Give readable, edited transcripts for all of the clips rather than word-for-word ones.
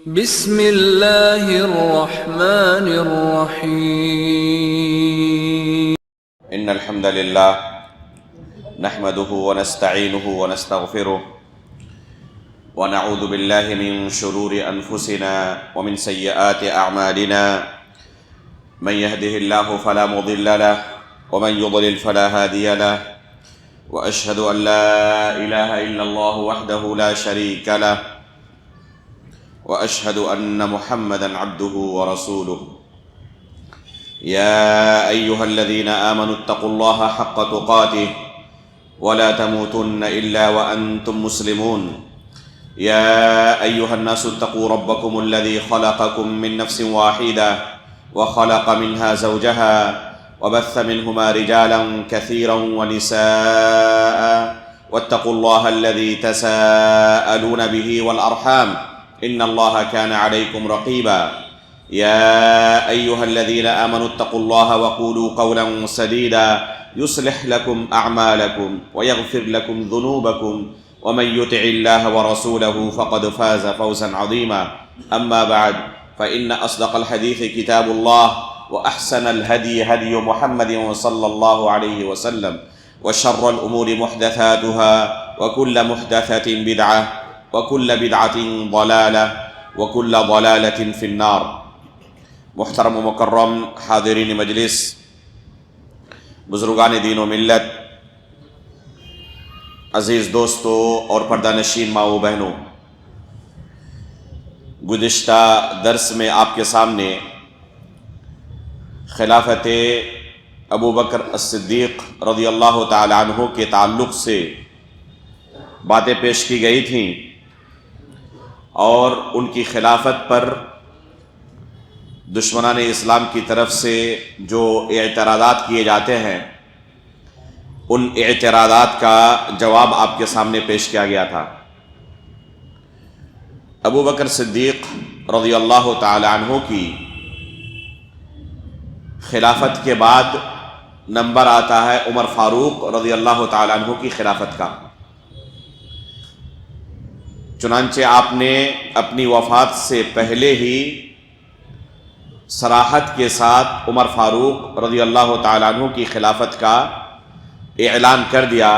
بسم اللہ الرحمن الرحیم ان الحمد للہ نحمده ونستعینه ونستغفره ونعوذ باللہ من شرور انفسنا ومن سیئات اعمالنا من يهده الله فلا مضل له ومن يضلل فلا هادي له واشهد ان لا اله الا الله وحده لا شريك له واشهد ان محمدا عبده ورسوله يا ايها الذين امنوا اتقوا الله حق تقاته ولا تموتن الا وانتم مسلمون يا ايها الناس اتقوا ربكم الذي خلقكم من نفس واحده وخلق منها زوجها وبث منهما رجالا كثيرا ونساء واتقوا الله الذي تساءلون به والارحام ان الله كان عليكم رقيبا يا ايها الذين امنوا اتقوا الله وقولوا قولا سديدا يصلح لكم اعمالكم ويغفر لكم ذنوبكم ومن يطع الله ورسوله فقد فاز فوزا عظيما اما بعد فان اصدق الحديث كتاب الله واحسن الهدي هدي محمد صلى الله عليه وسلم وشر الامور محدثاتها وكل محدثة بدعة وكل بدعة ضلالة وكل ضلالة في النار۔ محترم و مکرم حاضرین مجلس، بزرگان دین و ملت، عزیز دوستو اور پردہ نشین ماں و بہنوں، گزشتہ درس میں آپ کے سامنے خلافت ابو بکر الصدیق رضی اللہ تعالی عنہ کے تعلق سے باتیں پیش کی گئی تھیں، اور ان کی خلافت پر دشمنان اسلام کی طرف سے جو اعتراضات کیے جاتے ہیں، ان اعتراضات کا جواب آپ کے سامنے پیش کیا گیا تھا۔ ابو بکر صدیق رضی اللہ تعالی عنہ کی خلافت کے بعد نمبر آتا ہے عمر فاروق رضی اللہ تعالی عنہ کی خلافت کا۔ چنانچہ آپ نے اپنی وفات سے پہلے ہی صراحت کے ساتھ عمر فاروق رضی اللہ تعالی عنہ کی خلافت کا اعلان کر دیا،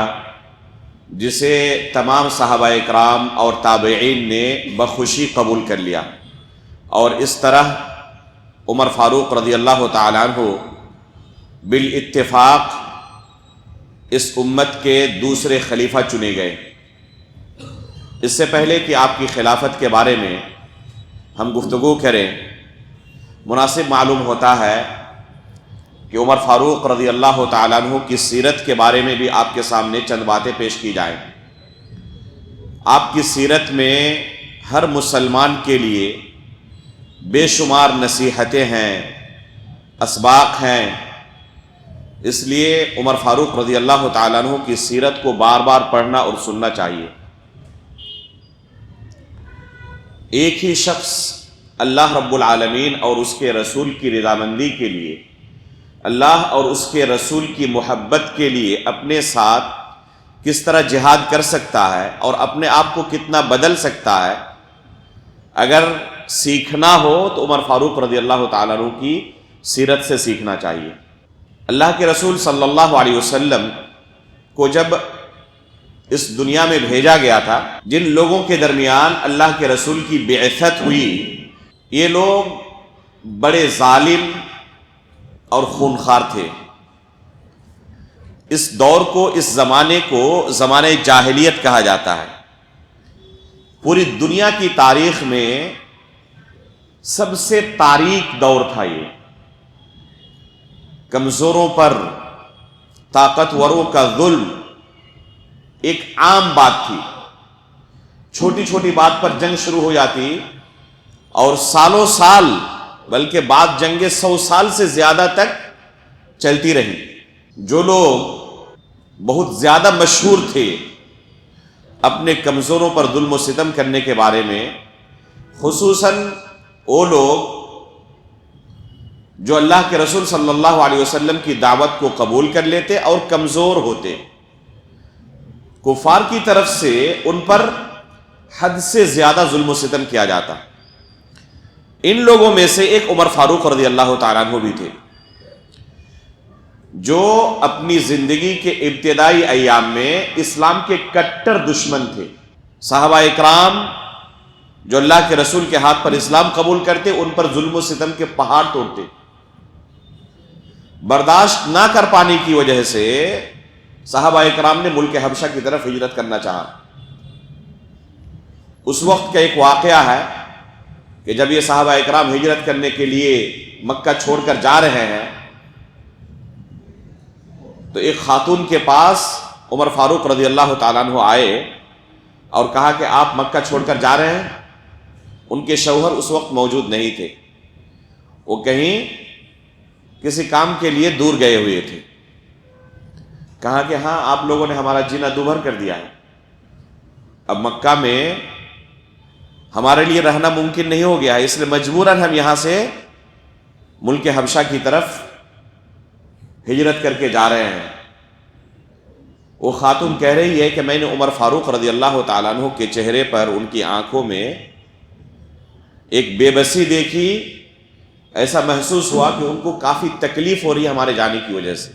جسے تمام صحابہ اکرام اور تابعین نے بخوشی قبول کر لیا، اور اس طرح عمر فاروق رضی اللہ تعالی عنہ بالاتفاق اس امت کے دوسرے خلیفہ چنے گئے۔ اس سے پہلے کہ آپ کی خلافت کے بارے میں ہم گفتگو کریں، مناسب معلوم ہوتا ہے کہ عمر فاروق رضی اللہ تعالیٰ عنہ کی سیرت کے بارے میں بھی آپ کے سامنے چند باتیں پیش کی جائیں۔ آپ کی سیرت میں ہر مسلمان کے لیے بے شمار نصیحتیں ہیں، اسباق ہیں، اس لیے عمر فاروق رضی اللہ تعالیٰ عنہ کی سیرت کو بار بار پڑھنا اور سننا چاہیے۔ ایک ہی شخص اللہ رب العالمین اور اس کے رسول کی رضامندی کے لیے، اللہ اور اس کے رسول کی محبت کے لیے اپنے ساتھ کس طرح جہاد کر سکتا ہے اور اپنے آپ کو کتنا بدل سکتا ہے، اگر سیکھنا ہو تو عمر فاروق رضی اللہ تعالیٰ عنہ کی سیرت سے سیکھنا چاہیے۔ اللہ کے رسول صلی اللہ علیہ وسلم کو جب اس دنیا میں بھیجا گیا تھا، جن لوگوں کے درمیان اللہ کے رسول کی بعثت ہوئی، یہ لوگ بڑے ظالم اور خونخوار تھے۔ اس دور کو، اس زمانے کو زمانہ جاہلیت کہا جاتا ہے۔ پوری دنیا کی تاریخ میں سب سے تاریک دور تھا یہ۔ کمزوروں پر طاقتوروں کا ظلم ایک عام بات تھی۔ چھوٹی چھوٹی بات پر جنگ شروع ہو جاتی اور سالوں سال، بلکہ بعض جنگیں 100 سال سے زیادہ تک چلتی رہیں۔ جو لوگ بہت زیادہ مشہور تھے اپنے کمزوروں پر ظلم و ستم کرنے کے بارے میں، خصوصاً وہ لوگ جو اللہ کے رسول صلی اللہ علیہ وسلم کی دعوت کو قبول کر لیتے اور کمزور ہوتے، کفار کی طرف سے ان پر حد سے زیادہ ظلم و ستم کیا جاتا۔ ان لوگوں میں سے ایک عمر فاروق رضی اللہ تعالیٰ عنہ بھی تھے، جو اپنی زندگی کے ابتدائی ایام میں اسلام کے کٹر دشمن تھے۔ صحابہ اکرام جو اللہ کے رسول کے ہاتھ پر اسلام قبول کرتے، ان پر ظلم و ستم کے پہاڑ توڑتے۔ برداشت نہ کر پانے کی وجہ سے صحابہ اکرام نے ملک حبشہ کی طرف ہجرت کرنا چاہا۔ اس وقت کا ایک واقعہ ہے کہ جب یہ صحابہ اکرام ہجرت کرنے کے لیے مکہ چھوڑ کر جا رہے ہیں تو ایک خاتون کے پاس عمر فاروق رضی اللہ تعالیٰ عنہ آئے اور کہا کہ آپ مکہ چھوڑ کر جا رہے ہیں۔ ان کے شوہر اس وقت موجود نہیں تھے، وہ کہیں کسی کام کے لیے دور گئے ہوئے تھے۔ کہا کہ ہاں، آپ لوگوں نے ہمارا جینا دوبھر کر دیا ہے، اب مکہ میں ہمارے لیے رہنا ممکن نہیں ہو گیا ہے، اس لیے مجبوراً ہم یہاں سے ملک حبشہ کی طرف ہجرت کر کے جا رہے ہیں۔ وہ خاتون کہہ رہی ہے کہ میں نے عمر فاروق رضی اللہ تعالیٰ عنہ کے چہرے پر، ان کی آنکھوں میں ایک بے بسی دیکھی، ایسا محسوس ہوا کہ ان کو کافی تکلیف ہو رہی ہے ہمارے جانے کی وجہ سے۔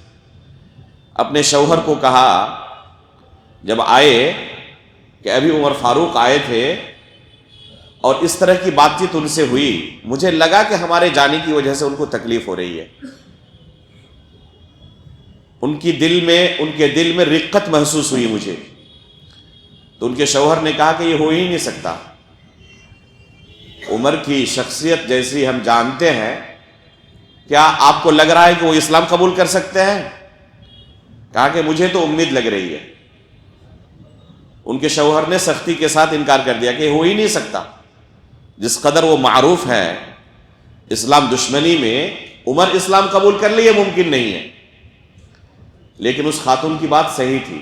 اپنے شوہر کو کہا جب آئے کہ ابھی عمر فاروق آئے تھے اور اس طرح کی بات چیت ان سے ہوئی، مجھے لگا کہ ہمارے جانے کی وجہ سے ان کو تکلیف ہو رہی ہے۔ ان کے دل میں رقت محسوس ہوئی مجھے۔ تو ان کے شوہر نے کہا کہ یہ ہو ہی نہیں سکتا، عمر کی شخصیت جیسی ہم جانتے ہیں، کیا آپ کو لگ رہا ہے کہ وہ اسلام قبول کر سکتے ہیں؟ کہا کہ مجھے تو امید لگ رہی ہے۔ ان کے شوہر نے سختی کے ساتھ انکار کر دیا کہ یہ ہو ہی نہیں سکتا، جس قدر وہ معروف ہے اسلام دشمنی میں، عمر اسلام قبول کر لے یہ ممکن نہیں ہے۔ لیکن اس خاتون کی بات صحیح تھی،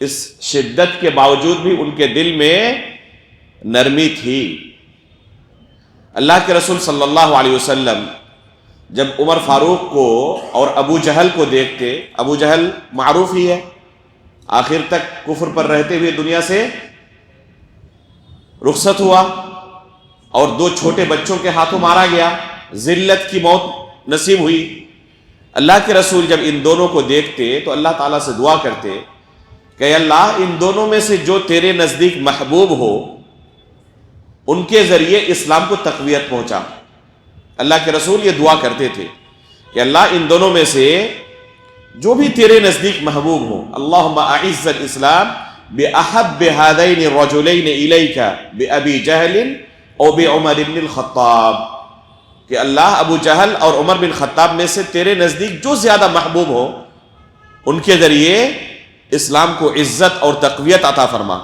اس شدت کے باوجود بھی ان کے دل میں نرمی تھی۔ اللہ کے رسول صلی اللہ علیہ وسلم جب عمر فاروق کو اور ابو جہل کو دیکھتے، ابو جہل معروف ہی ہے، آخر تک کفر پر رہتے ہوئے دنیا سے رخصت ہوا اور 2 چھوٹے بچوں کے ہاتھوں مارا گیا، ذلت کی موت نصیب ہوئی۔ اللہ کے رسول جب ان دونوں کو دیکھتے تو اللہ تعالیٰ سے دعا کرتے کہ اللہ ان دونوں میں سے جو تیرے نزدیک محبوب ہو ان کے ذریعے اسلام کو تقویت پہنچا۔ اللہ کے رسول یہ دعا کرتے تھے کہ اللہ ان دونوں میں سے جو بھی تیرے نزدیک محبوب ہو، اللہم اعز الاسلام باحب هذین الرجلین الیک بابی جہل او بعمر بن الخطاب، کہ اللہ ابو جہل اور عمر بن خطاب میں سے تیرے نزدیک جو زیادہ محبوب ہو ان کے ذریعے اسلام کو عزت اور تقویت عطا فرما۔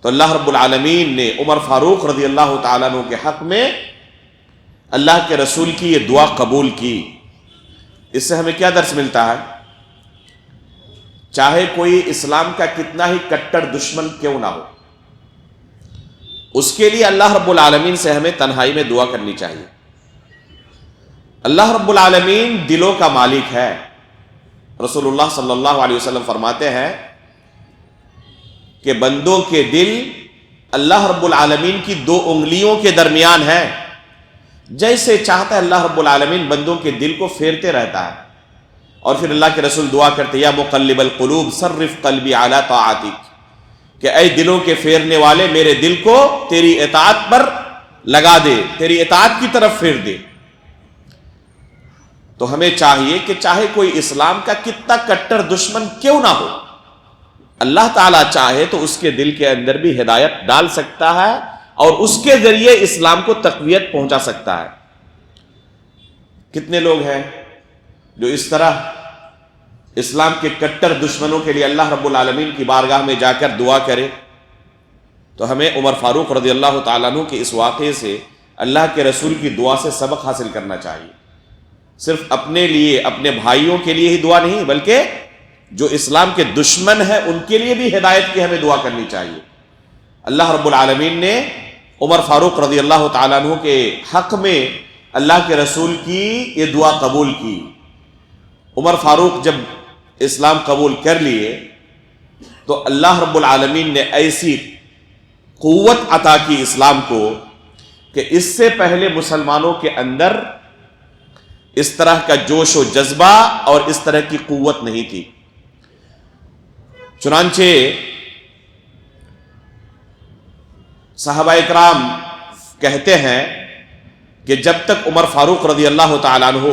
تو اللہ رب العالمین نے عمر فاروق رضی اللہ تعالیٰ عنہ کے حق میں اللہ کے رسول کی یہ دعا قبول کی۔ اس سے ہمیں کیا درس ملتا ہے؟ چاہے کوئی اسلام کا کتنا ہی کٹر دشمن کیوں نہ ہو، اس کے لیے اللہ رب العالمین سے ہمیں تنہائی میں دعا کرنی چاہیے۔ اللہ رب العالمین دلوں کا مالک ہے۔ رسول اللہ صلی اللہ علیہ وسلم فرماتے ہیں کہ بندوں کے دل اللہ رب العالمین کی 2 انگلیوں کے درمیان ہے، جیسے چاہتا ہے اللہ رب العالمین بندوں کے دل کو پھیرتے رہتا ہے۔ اور پھر اللہ کے رسول دعا کرتے یا مقلب القلوب صرف قلبی علی طاعتک، کہ اے دلوں کے پھیرنے والے میرے دل کو تیری اطاعت پر لگا دے، تیری اطاعت کی طرف پھیر دے۔ تو ہمیں چاہیے کہ چاہے کوئی اسلام کا کتنا کٹر دشمن کیوں نہ ہو، اللہ تعالیٰ چاہے تو اس کے دل کے اندر بھی ہدایت ڈال سکتا ہے اور اس کے ذریعے اسلام کو تقویت پہنچا سکتا ہے۔ کتنے لوگ ہیں جو اس طرح اسلام کے کٹر دشمنوں کے لیے اللہ رب العالمین کی بارگاہ میں جا کر دعا کرے۔ تو ہمیں عمر فاروق رضی اللہ تعالیٰ عنہ کے اس واقعے سے اللہ کے رسول کی دعا سے سبق حاصل کرنا چاہیے۔ صرف اپنے لیے، اپنے بھائیوں کے لیے ہی دعا نہیں، بلکہ جو اسلام کے دشمن ہیں ان کے لیے بھی ہدایت کی ہمیں دعا کرنی چاہیے۔ اللہ رب العالمین نے عمر فاروق رضی اللہ تعالیٰ عنہ کے حق میں اللہ کے رسول کی یہ دعا قبول کی۔ عمر فاروق جب اسلام قبول کر لیے تو اللہ رب العالمین نے ایسی قوت عطا کی اسلام کو کہ اس سے پہلے مسلمانوں کے اندر اس طرح کا جوش و جذبہ اور اس طرح کی قوت نہیں تھی۔ چنانچہ صحابہ اکرام کہتے ہیں کہ جب تک عمر فاروق رضی اللہ تعالیٰ عنہ،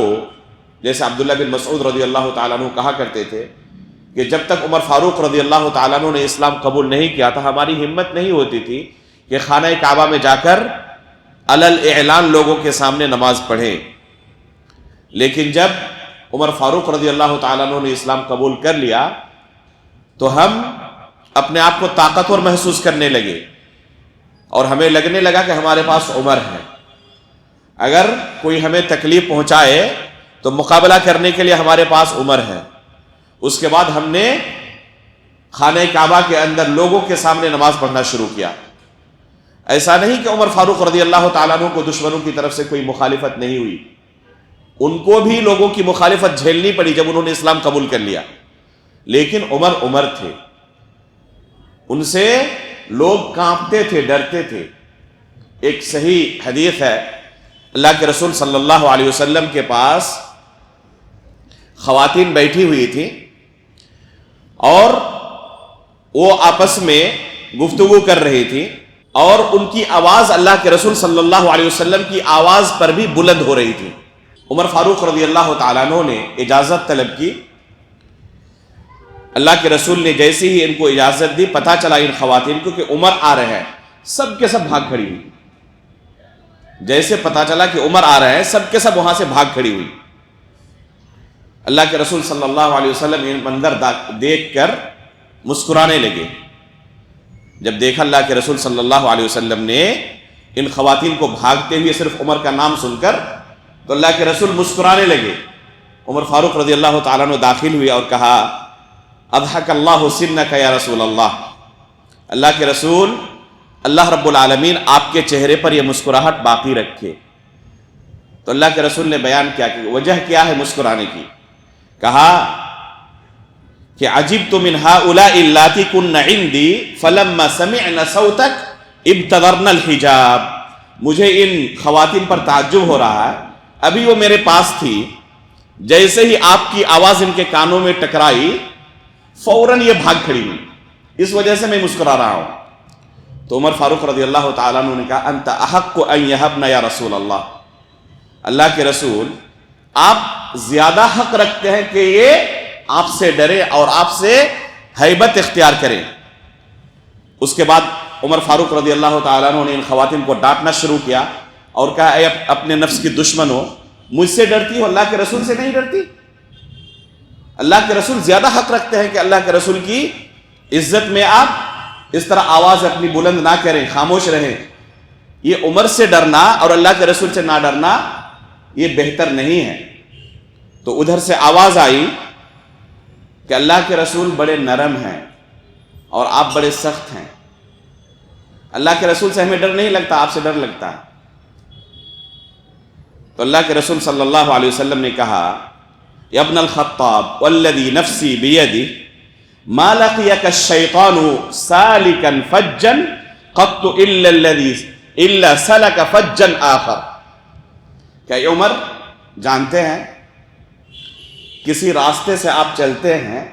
جیسے عبداللہ بن مسعود رضی اللہ تعالیٰ عنہ کہا کرتے تھے کہ جب تک عمر فاروق رضی اللہ تعالیٰ عنہ نے اسلام قبول نہیں کیا تھا، ہماری ہمت نہیں ہوتی تھی کہ خانہ کعبہ میں جا کر علل اعلان لوگوں کے سامنے نماز پڑھیں۔ لیکن جب عمر فاروق رضی اللہ تعالیٰ عنہ نے اسلام قبول کر لیا تو ہم اپنے آپ کو طاقتور محسوس کرنے لگے اور ہمیں لگنے لگا کہ ہمارے پاس عمر ہے، اگر کوئی ہمیں تکلیف پہنچائے تو مقابلہ کرنے کے لیے ہمارے پاس عمر ہے۔ اس کے بعد ہم نے خانہ کعبہ کے اندر لوگوں کے سامنے نماز پڑھنا شروع کیا۔ ایسا نہیں کہ عمر فاروق رضی اللہ تعالیٰ عنہ کو دشمنوں کی طرف سے کوئی مخالفت نہیں ہوئی، ان کو بھی لوگوں کی مخالفت جھیلنی پڑی جب انہوں نے اسلام قبول کر لیا، لیکن عمر تھے، ان سے لوگ کانپتے تھے، ڈرتے تھے۔ ایک صحیح حدیث ہے، اللہ کے رسول صلی اللہ علیہ وسلم کے پاس خواتین بیٹھی ہوئی تھی اور وہ آپس میں گفتگو کر رہی تھی اور ان کی آواز اللہ کے رسول صلی اللہ علیہ وسلم کی آواز پر بھی بلند ہو رہی تھی۔ عمر فاروق رضی اللہ تعالیٰ عنہ نے اجازت طلب کی، اللہ کے رسول نے جیسے ہی ان کو اجازت دی، پتہ چلا ان خواتین کو کہ عمر آ رہے ہیں، سب کے سب بھاگ کھڑی ہوئی۔ جیسے پتہ چلا کہ عمر آ رہے ہیں، سب کے سب وہاں سے بھاگ کھڑی ہوئی۔ اللہ کے رسول صلی اللہ علیہ وسلم یہ منظر دیکھ کر مسکرانے لگے۔ جب دیکھا اللہ کے رسول صلی اللہ علیہ وسلم نے ان خواتین کو بھاگتے ہوئے صرف عمر کا نام سن کر، تو اللہ کے رسول مسکرانے لگے۔ عمر فاروق رضی اللہ تعالیٰ عنہ داخل ہوئے اور کہا، اضحک اللہ سنک یا رسول اللہ، اللہ کے رسول، اللہ رب العالمین آپ کے چہرے پر یہ مسکراہٹ باقی رکھے۔ تو اللہ کے رسول نے بیان کیا کہ وجہ کیا ہے مسکرانے کی، کہا کہ عجبت من هؤلاء اللاتي كن عندي فلما سمعن صوتك ابتدرن الحجاب، مجھے ان خواتین پر تعجب ہو رہا ہے، ابھی وہ میرے پاس تھی، جیسے ہی آپ کی آواز ان کے کانوں میں ٹکرائی فوراً یہ بھاگ کھڑی ہوئی، اس وجہ سے میں مسکرا رہا ہوں۔ تو عمر فاروق رضی اللہ تعالیٰ عنہ نے کہا، انت احق ان یہبن یا رسول اللہ، اللہ کے رسول آپ زیادہ حق رکھتے ہیں کہ یہ آپ سے ڈرے اور آپ سے ہیبت اختیار کریں۔ اس کے بعد عمر فاروق رضی اللہ تعالیٰ عنہ نے ان خواتین کو ڈانٹنا شروع کیا اور کہا، اے اپنے نفس کی دشمن ہو، مجھ سے ڈرتی ہو، اللہ کے رسول سے نہیں ڈرتی؟ اللہ کے رسول زیادہ حق رکھتے ہیں کہ اللہ کے رسول کی عزت میں آپ اس طرح آواز اپنی بلند نہ کریں، خاموش رہیں۔ یہ عمر سے ڈرنا اور اللہ کے رسول سے نہ ڈرنا یہ بہتر نہیں ہے۔ تو ادھر سے آواز آئی کہ اللہ کے رسول بڑے نرم ہیں اور آپ بڑے سخت ہیں، اللہ کے رسول سے ہمیں ڈر نہیں لگتا، آپ سے ڈر لگتا ہے۔ تو اللہ کے رسول صلی اللہ علیہ وسلم نے کہا، یا ابن الخطاب والذی نفسی بیدی ما لقیک الشیطان سالکا فجا قط الا سلک فجا آخر، کہ اے عمر جانتے ہیں کسی راستے سے آپ چلتے ہیں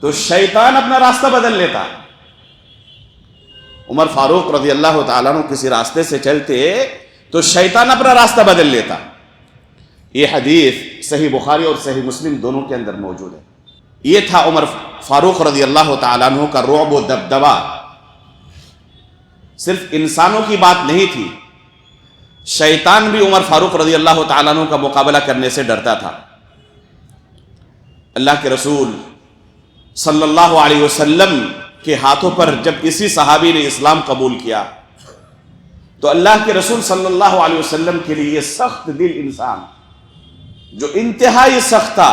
تو شیطان اپنا راستہ بدل لیتا۔ عمر فاروق رضی اللہ تعالیٰ عنہ کسی راستے سے چلتے تو شیطان اپنا راستہ بدل لیتا۔ یہ حدیث صحیح بخاری اور صحیح مسلم دونوں کے اندر موجود ہے۔ یہ تھا عمر فاروق رضی اللہ تعالیٰ عنہ کا رعب و دبدبہ۔ صرف انسانوں کی بات نہیں تھی، شیطان بھی عمر فاروق رضی اللہ تعالیٰ عنہ کا مقابلہ کرنے سے ڈرتا تھا۔ اللہ کے رسول صلی اللہ علیہ وسلم کے ہاتھوں پر جب کسی صحابی نے اسلام قبول کیا تو اللہ کے رسول صلی اللہ علیہ وسلم کے لیے یہ سخت دل انسان جو انتہائی سخت تھا،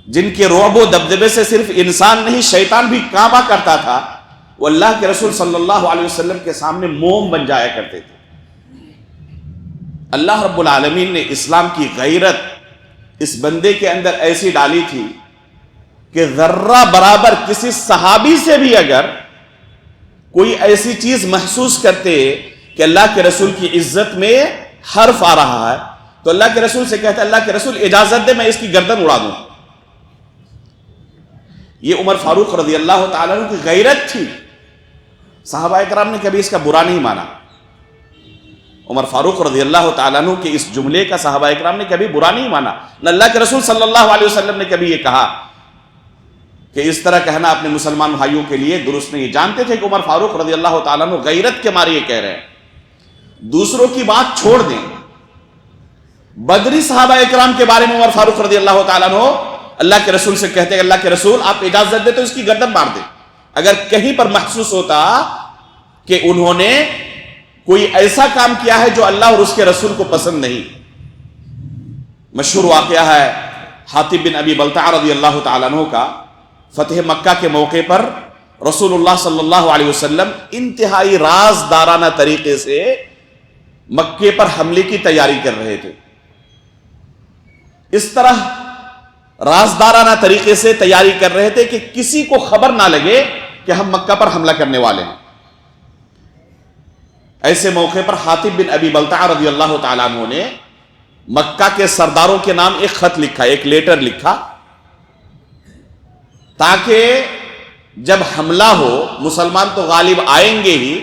جن کے رعب و دبدبے سے صرف انسان نہیں شیطان بھی کانپا کرتا تھا، وہ اللہ کے رسول صلی اللہ علیہ وسلم کے سامنے موم بن جایا کرتے تھے۔ اللہ رب العالمین نے اسلام کی غیرت اس بندے کے اندر ایسی ڈالی تھی کہ ذرہ برابر کسی صحابی سے بھی اگر کوئی ایسی چیز محسوس کرتے کہ اللہ کے رسول کی عزت میں حرف آ رہا ہے تو اللہ کے رسول سے کہتا ہے اللہ کے رسول اجازت دے میں اس کی گردن اڑا دوں. یہ عمر فاروق رضی اللہ تعالیٰ عنہ کی غیرت تھی. صحابہ اکرام نے کبھی اس کا برا نہیں مانا. عمر فاروق رضی اللہ تعالیٰ عنہ کے اس جملے کا صحابہ اکرام نے کبھی برا نہیں مانا. نہ اللہ کے رسول صلی اللہ علیہ وسلم نے کبھی یہ کہا کہ اس طرح کہنا اپنے مسلمان بھائیوں کے لیے درست نہیں. جانتے تھے کہ عمر فاروق رضی اللہ تعالیٰ عنہ غیرت کے مارے یہ کہہ رہے ہیں. دوسروں کی بات چھوڑ دیں. بدری صحابہ اکرام کے بارے میں عمر فاروق رضی اللہ تعالیٰ عنہ اللہ کے رسول سے کہتے ہیں اللہ کے رسول آپ اجازت دے تو اس کی گردن مار دیں. اگر کہیں پر محسوس ہوتا کہ انہوں نے کوئی ایسا کام کیا ہے جو اللہ اور اس کے رسول کو پسند نہیں. مشہور واقعہ ہے حاطب بن ابی بلتع رضی اللہ تعالیٰ عنہ کا. فتح مکہ کے موقع پر رسول اللہ صلی اللہ علیہ وسلم انتہائی رازدارانہ طریقے سے مکے پر حملے کی تیاری کر رہے تھے. اس طرح رازدارانہ طریقے سے تیاری کر رہے تھے کہ کسی کو خبر نہ لگے کہ ہم مکہ پر حملہ کرنے والے ہیں. ایسے موقع پر حاطب بن ابی بلتع رضی اللہ تعالیٰ عنہ نے مکہ کے سرداروں کے نام ایک خط لکھا, ایک لیٹر لکھا, تاکہ جب حملہ ہو مسلمان تو غالب آئیں گے ہی,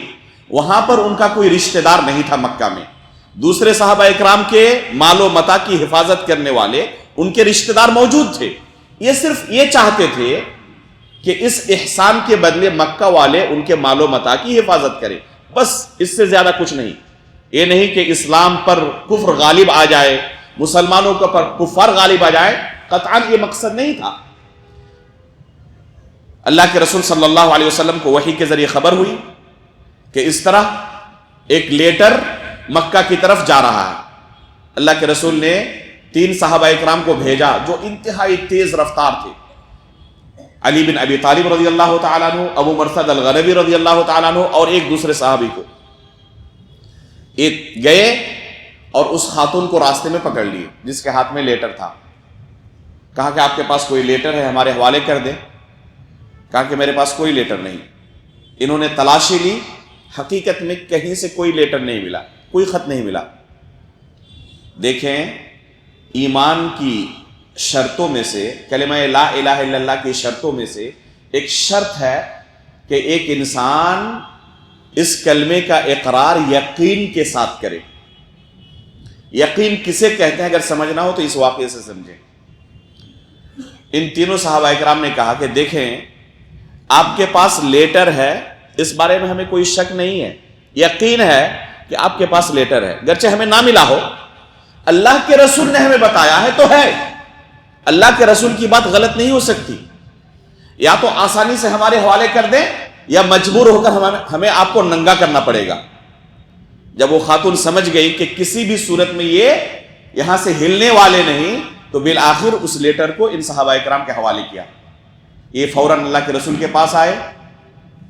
وہاں پر ان کا کوئی رشتہ دار نہیں تھا مکہ میں. دوسرے صحابہ اکرام کے مال و متاع کی حفاظت کرنے والے ان کے رشتہ دار موجود تھے. یہ صرف یہ چاہتے تھے کہ اس احسان کے بدلے مکہ والے ان کے مال و متاع کی حفاظت کریں, بس اس سے زیادہ کچھ نہیں. یہ نہیں کہ اسلام پر کفر غالب آ جائے, مسلمانوں کے پر کفار غالب آ جائے, قطعاً یہ مقصد نہیں تھا. اللہ کے رسول صلی اللہ علیہ وسلم کو وحی کے ذریعے خبر ہوئی کہ اس طرح ایک لیٹر مکہ کی طرف جا رہا ہے. اللہ کے رسول نے 3 صحابہ اکرام کو بھیجا جو انتہائی تیز رفتار تھے. علی بن ابی طالب رضی اللہ تعالیٰ عنہ, ابو مرثد الغنوی رضی اللہ تعالیٰ عنہ اور ایک دوسرے صحابی کو. ایک گئے اور اس خاتون کو راستے میں پکڑ لیے جس کے ہاتھ میں لیٹر تھا. کہا کہ آپ کے پاس کوئی لیٹر ہے ہمارے حوالے کر دیں. کہا کہ میرے پاس کوئی لیٹر نہیں. انہوں نے تلاشی لی, حقیقت میں کہیں سے کوئی لیٹر نہیں ملا, کوئی خط نہیں ملا. دیکھیں ایمان کی شرطوں میں سے, کلمہ لا الہ الا اللہ کی شرطوں میں سے ایک شرط ہے کہ ایک انسان اس کلمے کا اقرار یقین کے ساتھ کرے. یقین کسے کہتے ہیں اگر سمجھنا ہو تو اس واقعے سے سمجھیں. ان تینوں صحابہ اکرام نے کہا کہ دیکھیں آپ کے پاس لیٹر ہے, اس بارے میں ہمیں کوئی شک نہیں ہے, یقین ہے کہ آپ کے پاس لیٹر ہے, گرچہ ہمیں نہ ملا ہو, اللہ کے رسول نے ہمیں بتایا ہے تو ہے. اللہ کے رسول کی بات غلط نہیں ہو سکتی. یا تو آسانی سے ہمارے حوالے کر دیں یا مجبور ہو کر ہمیں آپ کو ننگا کرنا پڑے گا. جب وہ خاتون سمجھ گئی کہ کسی بھی صورت میں یہ یہاں سے ہلنے والے نہیں, تو بالآخر اس لیٹر کو ان صحابہ اکرام کے حوالے کیا. یہ فوراً اللہ کے رسول کے پاس آئے.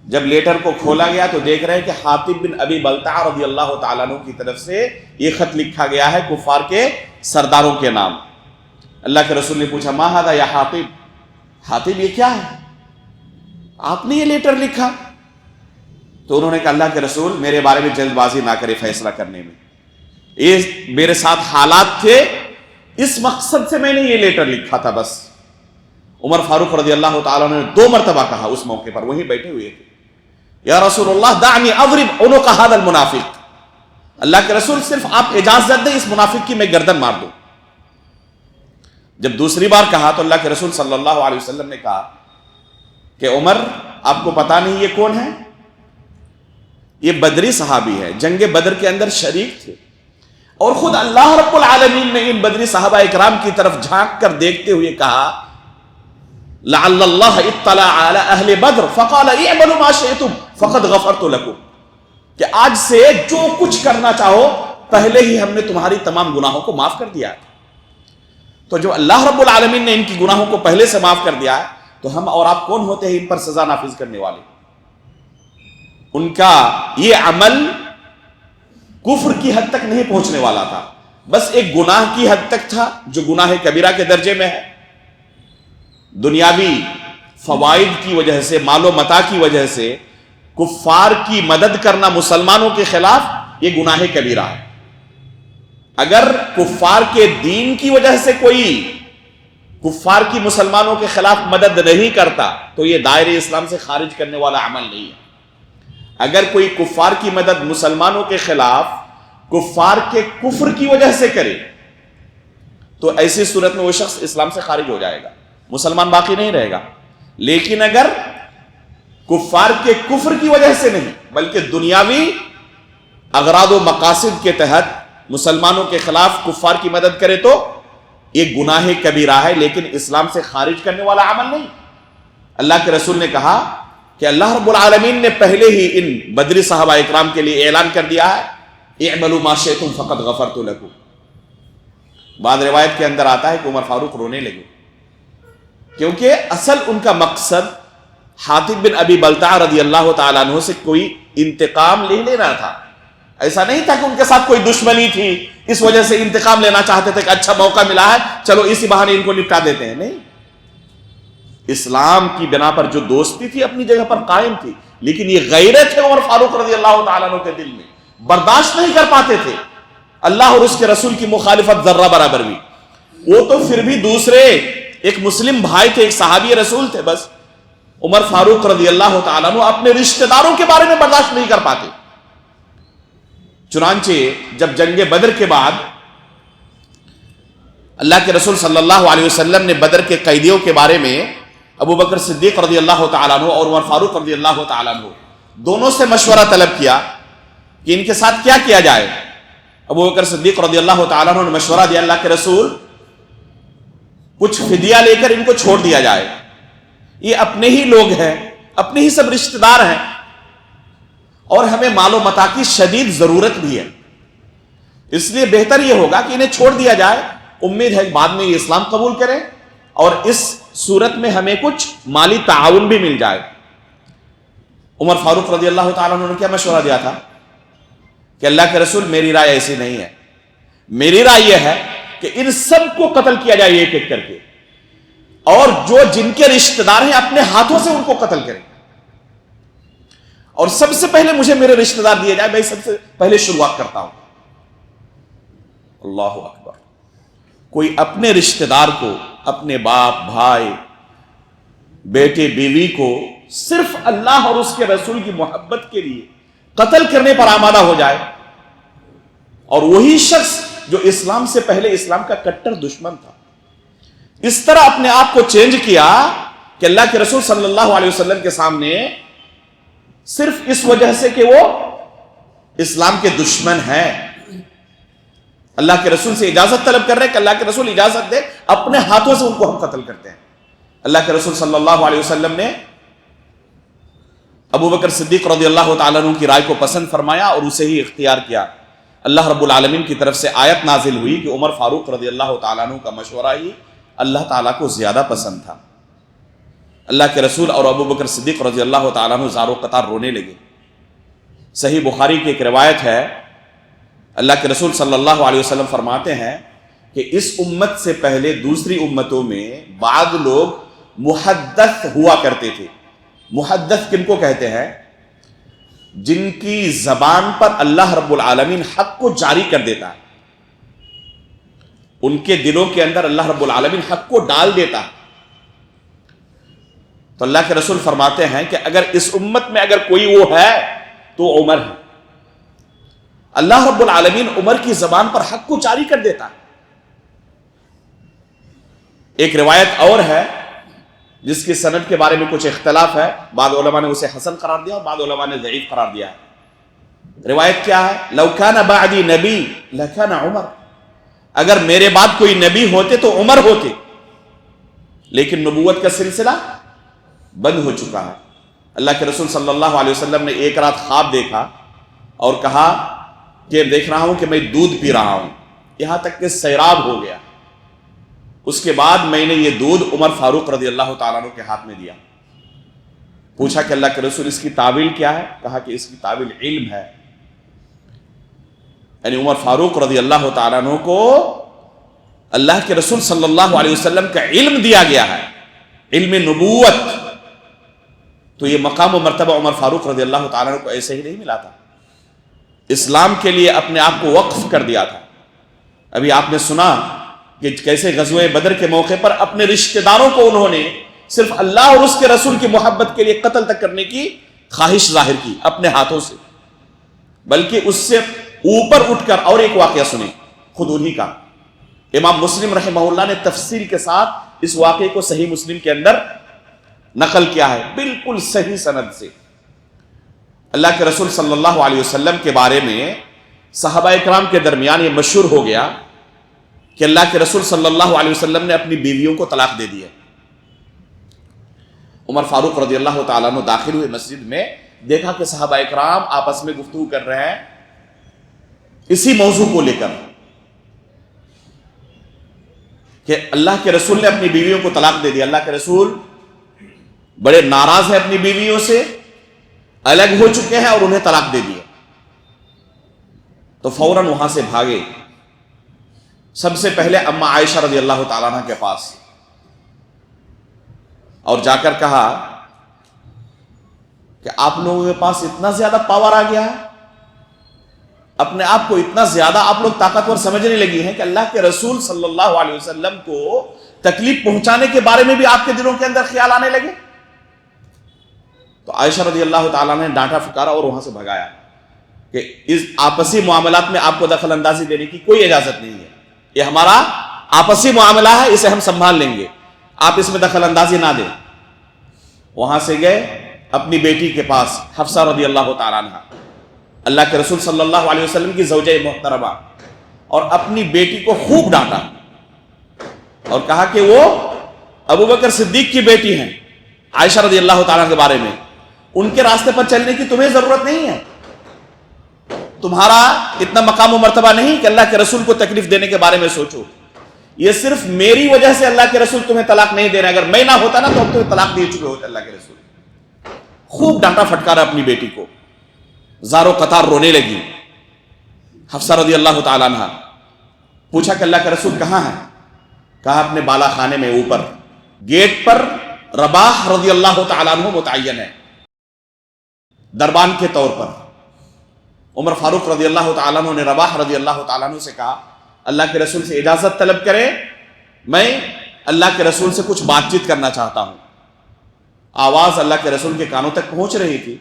جب لیٹر کو کھولا گیا تو دیکھ رہے ہیں کہ حاطب بن ابی بلتع رضی اللہ تعالیٰ عنہ کی طرف سے یہ خط لکھا گیا ہے کفار کے سرداروں کے نام. اللہ کے رسول نے پوچھا ما ھذا یا حاطب, حاطب یہ کیا ہے, آپ نے یہ لیٹر لکھا؟ تو انہوں نے کہا اللہ کے رسول میرے بارے میں جلد بازی نہ کرے فیصلہ کرنے میں, یہ میرے ساتھ حالات تھے, اس مقصد سے میں نے یہ لیٹر لکھا تھا بس. عمر فاروق رضی اللہ تعالیٰ نے 2 مرتبہ کہا اس موقع پر, وہیں بیٹھے ہوئے تھے, یا رسول اللہ دعنی اضرب عنق ھذا المنافق, اللہ کے رسول صرف آپ اجازت دیں اس منافق کی میں گردن مار دوں. جب دوسری بار کہا تو اللہ کے رسول صلی اللہ علیہ وسلم نے کہا کہ عمر آپ کو پتا نہیں یہ کون ہے؟ یہ بدری صحابی ہے, جنگ بدر کے اندر شریک تھے, اور خود اللہ رب العالمین نے ان بدری صحابہ اکرام کی طرف جھانک کر دیکھتے ہوئے کہا لعل اللہ اطلع علی اہل بدر فقال اعملوا ما شئتم فقد غفرت لكم, کہ آج سے جو کچھ کرنا چاہو پہلے ہی ہم نے تمہاری تمام گناہوں کو معاف کر دیا ہے. تو جو اللہ رب العالمین نے ان کی گناہوں کو پہلے سے معاف کر دیا ہے, تو ہم اور آپ کون ہوتے ہیں ان پر سزا نافذ کرنے والے؟ ان کا یہ عمل کفر کی حد تک نہیں پہنچنے والا تھا, بس ایک گناہ کی حد تک تھا جو گناہ کبیرہ کے درجے میں ہے. دنیاوی فوائد کی وجہ سے, مال و متاع کی وجہ سے کفار کی مدد کرنا مسلمانوں کے خلاف یہ گناہ کبیرہ ہے۔ اگر کفار کے دین کی وجہ سے کوئی کفار کی مسلمانوں کے خلاف مدد نہیں کرتا تو یہ دائرے اسلام سے خارج کرنے والا عمل نہیں ہے۔ اگر کوئی کفار کی مدد مسلمانوں کے خلاف کفار کے کفر کی وجہ سے کرے تو ایسی صورت میں وہ شخص اسلام سے خارج ہو جائے گا، مسلمان باقی نہیں رہے گا۔ لیکن اگر کفار کے کفر کی وجہ سے نہیں بلکہ دنیاوی اغراض و مقاصد کے تحت مسلمانوں کے خلاف کفار کی مدد کرے تو یہ گناہ کبیرہ ہے، لیکن اسلام سے خارج کرنے والا عمل نہیں۔ اللہ کے رسول نے کہا کہ اللہ رب العالمین نے پہلے ہی ان بدری صحابہ اکرام کے لیے اعلان کر دیا ہے اعملوا ما شئتم فقد غفرت لکم۔ بعض روایت کے اندر آتا ہے کہ عمر فاروق رونے لگے، کیونکہ اصل ان کا مقصد حاطب بن ابی بلتع رضی اللہ تعالیٰ عنہ سے کوئی انتقام لے لینا تھا۔ ایسا نہیں تھا کہ ان کے ساتھ کوئی دشمنی تھی اس وجہ سے انتقام لینا چاہتے تھے کہ اچھا موقع ملا ہے چلو اسی بہانے ان کو نپٹا دیتے ہیں، نہیں۔ اسلام کی بنا پر جو دوستی تھی اپنی جگہ پر قائم تھی، لیکن یہ غیرت ہے عمر فاروق رضی اللہ تعالیٰ عنہ کے دل میں، برداشت نہیں کر پاتے تھے اللہ اور اس کے رسول کی مخالفت ذرہ برابر بھی۔ وہ تو پھر بھی دوسرے ایک مسلم بھائی تھے، ایک صحابی رسول تھے، بس عمر فاروق رضی اللہ تعالیٰ عنہ اپنے رشتہ داروں کے بارے میں برداشت نہیں کر پاتے۔ چنانچہ جب جنگ بدر کے بعد اللہ کے رسول صلی اللہ علیہ وسلم نے بدر کے قیدیوں کے بارے میں ابو بکر صدیق رضی اللہ تعالیٰ عنہ اور عمر فاروق رضی اللہ تعالیٰ عنہ دونوں سے مشورہ طلب کیا کہ ان کے ساتھ کیا کیا جائے۔ ابو بکر صدیق رضی اللہ تعالیٰ عنہ نے مشورہ دیا اللہ کے رسول کچھ فدیہ لے کر ان کو چھوڑ دیا جائے، یہ اپنے ہی لوگ ہیں، اپنے ہی سب رشتہ دار ہیں، اور ہمیں مال و متاع کی شدید ضرورت بھی ہے، اس لیے بہتر یہ ہوگا کہ انہیں چھوڑ دیا جائے، امید ہے کہ بعد میں یہ اسلام قبول کریں اور اس صورت میں ہمیں کچھ مالی تعاون بھی مل جائے۔ عمر فاروق رضی اللہ تعالیٰ عنہ نے کیا مشورہ دیا تھا کہ اللہ کے رسول میری رائے ایسی نہیں ہے، میری رائے یہ ہے کہ ان سب کو قتل کیا جائے ایک ایک کر کے، اور جو جن کے رشتہ دار ہیں اپنے ہاتھوں سے ان کو قتل کریں، اور سب سے پہلے مجھے میرے رشتہ دار دیے جائے، میں سب سے پہلے شروعات کرتا ہوں۔ اللہ اکبر! کوئی اپنے رشتہ دار کو، اپنے باپ، بھائی، بیٹے، بیوی کو صرف اللہ اور اس کے رسول کی محبت کے لیے قتل کرنے پر آمادہ ہو جائے، اور وہی شخص جو اسلام سے پہلے اسلام کا کٹر دشمن تھا، اس طرح اپنے آپ کو چینج کیا کہ اللہ کے رسول صلی اللہ علیہ وسلم کے سامنے صرف اس وجہ سے کہ وہ اسلام کے دشمن ہیں، اللہ کے رسول سے اجازت طلب کر رہے ہیں کہ اللہ کے رسول اجازت دے، اپنے ہاتھوں سے ان کو ہم قتل کرتے ہیں۔ اللہ کے رسول صلی اللہ علیہ وسلم نے ابو بکر صدیق رضی اللہ تعالیٰ عنہ کی رائے کو پسند فرمایا اور اسے ہی اختیار کیا۔ اللہ رب العالمین کی طرف سے آیت نازل ہوئی کہ عمر فاروق رضی اللہ تعالیٰ عنہ کا مشورہ ہی اللہ تعالیٰ کو زیادہ پسند تھا۔ اللہ کے رسول اور ابو بکر صدیق رضی اللہ تعالیٰ عنہ زار و قطار رونے لگے۔ صحیح بخاری کی ایک روایت ہے، اللہ کے رسول صلی اللہ علیہ وسلم فرماتے ہیں کہ اس امت سے پہلے دوسری امتوں میں بعض لوگ محدث ہوا کرتے تھے۔ محدث کن کو کہتے ہیں؟ جن کی زبان پر اللہ رب العالمین حق کو جاری کر دیتا ہے، ان کے دلوں کے اندر اللہ رب العالمین حق کو ڈال دیتا ہے۔ تو اللہ کے رسول فرماتے ہیں کہ اگر اس امت میں اگر کوئی وہ ہے تو عمر ہے۔ اللہ رب العالمین عمر کی زبان پر حق کو جاری کر دیتا ہے۔ ایک روایت اور ہے جس کی سند کے بارے میں کچھ اختلاف ہے، بعض علماء نے اسے حسن قرار دیا اور بعض علماء نے ضعیف قرار دیا ہے۔ روایت کیا ہے؟ لو کان بعدی نبی لکان عمر، اگر میرے بعد کوئی نبی ہوتے تو عمر ہوتے، لیکن نبوت کا سلسلہ بند ہو چکا ہے۔ اللہ کے رسول صلی اللہ علیہ وسلم نے ایک رات خواب دیکھا اور کہا کہ دیکھ رہا ہوں کہ میں دودھ پی رہا ہوں، یہاں تک کہ سیراب ہو گیا۔ اس کے بعد میں نے یہ دودھ عمر فاروق رضی اللہ تعالیٰ عنہ کے ہاتھ میں دیا۔ پوچھا کہ اللہ کے رسول اس کی تعویل کیا ہے؟ کہا کہ اس کی تعویل علم ہے، یعنی عمر فاروق رضی اللہ تعالیٰ عنہ کو اللہ کے رسول صلی اللہ علیہ وسلم کا علم دیا گیا ہے، علم نبوت۔ تو یہ مقام و مرتبہ عمر فاروق رضی اللہ تعالیٰ عنہ کو ایسے ہی نہیں ملا تھا، اسلام کے لیے اپنے آپ کو وقف کر دیا تھا. ابھی آپ نے سنا کہ کیسے غزوہ بدر کے موقع پر اپنے رشتہ داروں کو انہوں نے صرف اللہ اور اس کے رسول کی محبت کے لیے قتل تک کرنے کی خواہش ظاہر کی اپنے ہاتھوں سے. بلکہ اس سے اوپر اٹھ کر اور ایک واقعہ سنیں خود انہی کا. امام مسلم رحمہ اللہ نے تفصیل کے ساتھ اس واقعے کو صحیح مسلم کے اندر نقل کیا ہے بالکل صحیح سند سے. اللہ کے رسول صلی اللہ علیہ وسلم کے بارے میں صحابہ اکرام کے درمیان یہ مشہور ہو گیا کہ اللہ کے رسول صلی اللہ علیہ وسلم نے اپنی بیویوں کو طلاق دے دیا. عمر فاروق رضی اللہ تعالیٰ عنہ داخل ہوئے مسجد میں, دیکھا کہ صحابہ اکرام آپس میں گفتگو کر رہے ہیں اسی موضوع کو لے کر کہ اللہ کے رسول نے اپنی بیویوں کو طلاق دے دیا. اللہ کے رسول بڑے ناراض ہیں اپنی بیویوں سے, الگ ہو چکے ہیں اور انہیں طلاق دے دیا. تو فوراً وہاں سے بھاگے, سب سے پہلے اما عائشہ رضی اللہ تعالیٰ عنہ کے پاس, اور جا کر کہا کہ آپ لوگوں کے پاس اتنا زیادہ پاور آ گیا ہے, اپنے آپ کو اتنا زیادہ آپ لوگ طاقتور سمجھنے لگی ہیں کہ اللہ کے رسول صلی اللہ علیہ وسلم کو تکلیف پہنچانے کے بارے میں بھی آپ کے دلوں کے اندر خیال آنے لگے. تو عائشہ رضی اللہ تعالیٰ نے ڈانٹا پھکارا اور وہاں سے بھگایا کہ اس آپسی معاملات میں آپ کو دخل اندازی دینے کی کوئی اجازت نہیں ہے, یہ ہمارا آپسی معاملہ ہے, اسے ہم سنبھال لیں گے, آپ اس میں دخل اندازی نہ دیں. وہاں سے گئے اپنی بیٹی کے پاس حفصہ رضی اللہ تعالیٰ عنہ, اللہ کے رسول صلی اللہ علیہ وسلم کی زوجہ محترمہ, اور اپنی بیٹی کو خوب ڈانٹا اور کہا کہ وہ ابو بکر صدیق کی بیٹی ہیں, عائشہ رضی اللہ تعالیٰ کے بارے میں, ان کے راستے پر چلنے کی تمہیں ضرورت نہیں ہے, تمہارا اتنا مقام و مرتبہ نہیں کہ اللہ کے رسول کو تکلیف دینے کے بارے میں سوچو, یہ صرف میری وجہ سے اللہ کے رسول تمہیں طلاق نہیں دے رہے, اگر میں نہ ہوتا نا تو اب تمہیں طلاق دے چکے ہوتے اللہ کے رسول. خوب ڈانٹا پھٹکارا اپنی بیٹی کو, زارو قطار رونے لگی. حفصہ رضی اللہ تعالیٰ عنہ پوچھا کہ اللہ کے رسول کہاں ہے؟ کہا اپنے بالا خانے میں اوپر گیٹ پر رباح رضی اللہ تعالیٰ عنہ متعین ہے دربان کے طور پر. عمر فاروق رضی اللہ تعالیٰ عنہ نے رباح رضی اللہ تعالیٰ عنہ سے کہا اللہ کے رسول سے اجازت طلب کرے, میں اللہ کے رسول سے کچھ بات چیت کرنا چاہتا ہوں. آواز اللہ کے رسول کے کانوں تک پہنچ رہی تھی.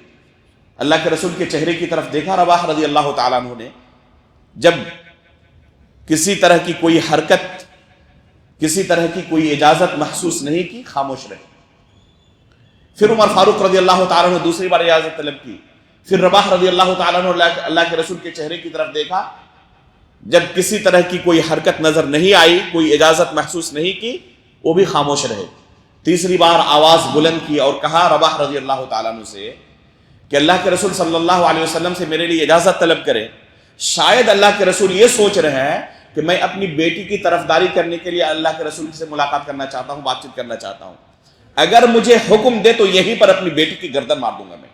اللہ کے رسول کے چہرے کی طرف دیکھا رباح رضی اللہ تعالیٰ عنہ نے, جب کسی طرح کی کوئی حرکت, کسی طرح کی کوئی اجازت محسوس نہیں کی, خاموش رہے. پھر عمر فاروق رضی اللہ تعالیٰ عنہ دوسری بار اجازت طلب کی. پھر رباح رضی اللہ تعالیٰ عنہ اللہ کے رسول کے چہرے کی طرف دیکھا, جب کسی طرح کی کوئی حرکت نظر نہیں آئی, کوئی اجازت محسوس نہیں کی, وہ بھی خاموش رہے. تیسری بار آواز بلند کی اور کہا رباح رضی اللہ تعالیٰ عنہ سے کہ اللہ کے رسول صلی اللہ علیہ وسلم سے میرے لیے اجازت طلب کرے, شاید اللہ کے رسول یہ سوچ رہے ہیں کہ میں اپنی بیٹی کی طرفداری کرنے کے لیے اللہ کے رسول سے ملاقات کرنا چاہتا ہوں, بات چیت کرنا چاہتا ہوں, اگر مجھے حکم دے تو یہیں پر اپنی بیٹی کی گردن مار دوں گا میں.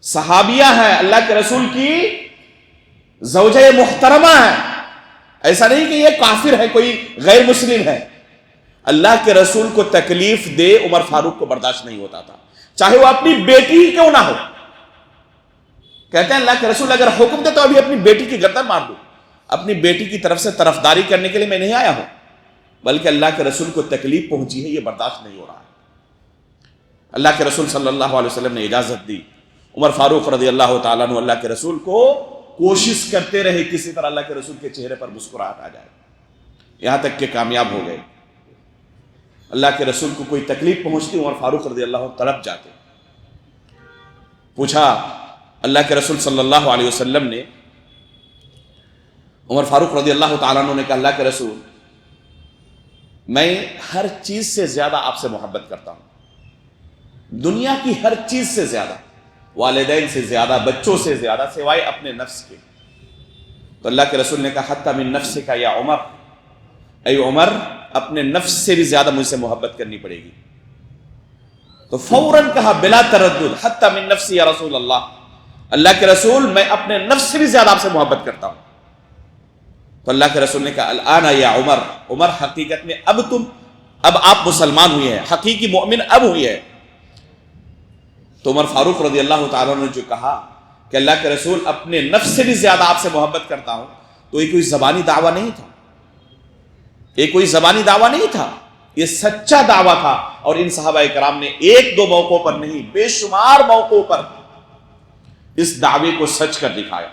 صحابیہ ہیں, اللہ کے رسول کی زوجہ محترمہ ہے, ایسا نہیں کہ یہ کافر ہے, کوئی غیر مسلم ہے. اللہ کے رسول کو تکلیف دے عمر فاروق کو برداشت نہیں ہوتا تھا, چاہے وہ اپنی بیٹی ہی کیوں نہ ہو. کہتے ہیں اللہ کے رسول اگر حکم دے تو ابھی اپنی بیٹی کی گردن مار دوں, اپنی بیٹی کی طرف سے طرفداری کرنے کے لیے میں نہیں آیا ہوں, بلکہ اللہ کے رسول کو تکلیف پہنچی ہے, یہ برداشت نہیں ہو رہا ہے. اللہ کے رسول صلی اللہ علیہ وسلم نے اجازت دی. عمر فاروق رضی اللہ تعالیٰ عنہ اللہ کے رسول کو کوشش کرتے رہے کسی طرح اللہ کے رسول کے چہرے پر مسکراہٹ آ جائے, یہاں تک کہ کامیاب ہو گئے. اللہ کے رسول کو کوئی تکلیف پہنچتی, عمر فاروق رضی اللہ تڑپ جاتے. پوچھا اللہ کے رسول صلی اللہ علیہ وسلم نے, عمر فاروق رضی اللہ تعالیٰ عنہ نے کہا اللہ کے رسول میں ہر چیز سے زیادہ آپ سے محبت کرتا ہوں, دنیا کی ہر چیز سے زیادہ, والدین سے زیادہ, بچوں سے زیادہ, سوائے اپنے نفس کے. تو اللہ کے رسول نے کہا حتی من نفسک یا عمر, اے عمر اپنے نفس سے بھی زیادہ مجھ سے محبت کرنی پڑے گی. تو فوراً کہا بلا تردد حتی من نفسی یا رسول اللہ, اللہ کے رسول میں اپنے نفس سے بھی زیادہ آپ سے محبت کرتا ہوں. تو اللہ کے رسول نے کہا الآن یا عمر, عمر حقیقت میں اب آپ مسلمان ہوئے ہیں, حقیقی مومن اب ہوئے ہیں. تو عمر فاروق رضی اللہ تعالیٰ نے جو کہا کہ اللہ کے رسول اپنے نفس سے بھی زیادہ آپ سے محبت کرتا ہوں، تو یہ کوئی زبانی دعویٰ نہیں تھا، یہ کوئی زبانی دعویٰ نہیں تھا، یہ سچا دعویٰ تھا۔ اور ان صحابہ کرام نے ایک دو موقعوں پر نہیں، بے شمار موقعوں پر اس دعوے کو سچ کر دکھایا۔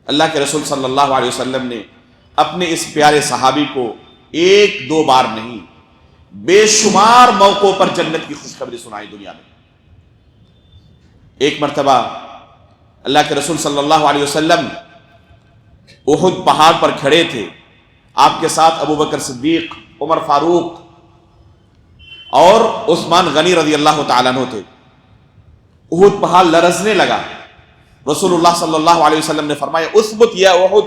اللہ کے رسول صلی اللہ علیہ وسلم نے اپنے اس پیارے صحابی کو ایک دو بار نہیں، بے شمار موقعوں پر جنت کی خوشخبری سنائی دنیا میں۔ ایک مرتبہ اللہ کے رسول صلی اللہ علیہ وسلم احد پہاڑ پر کھڑے تھے، آپ کے ساتھ ابو بکر صدیق، عمر فاروق اور عثمان غنی رضی اللہ تعالیٰ عنہ تھے۔ احد پہاڑ لرزنے لگا، رسول اللہ صلی اللہ علیہ وسلم نے فرمایا اثبت یا احد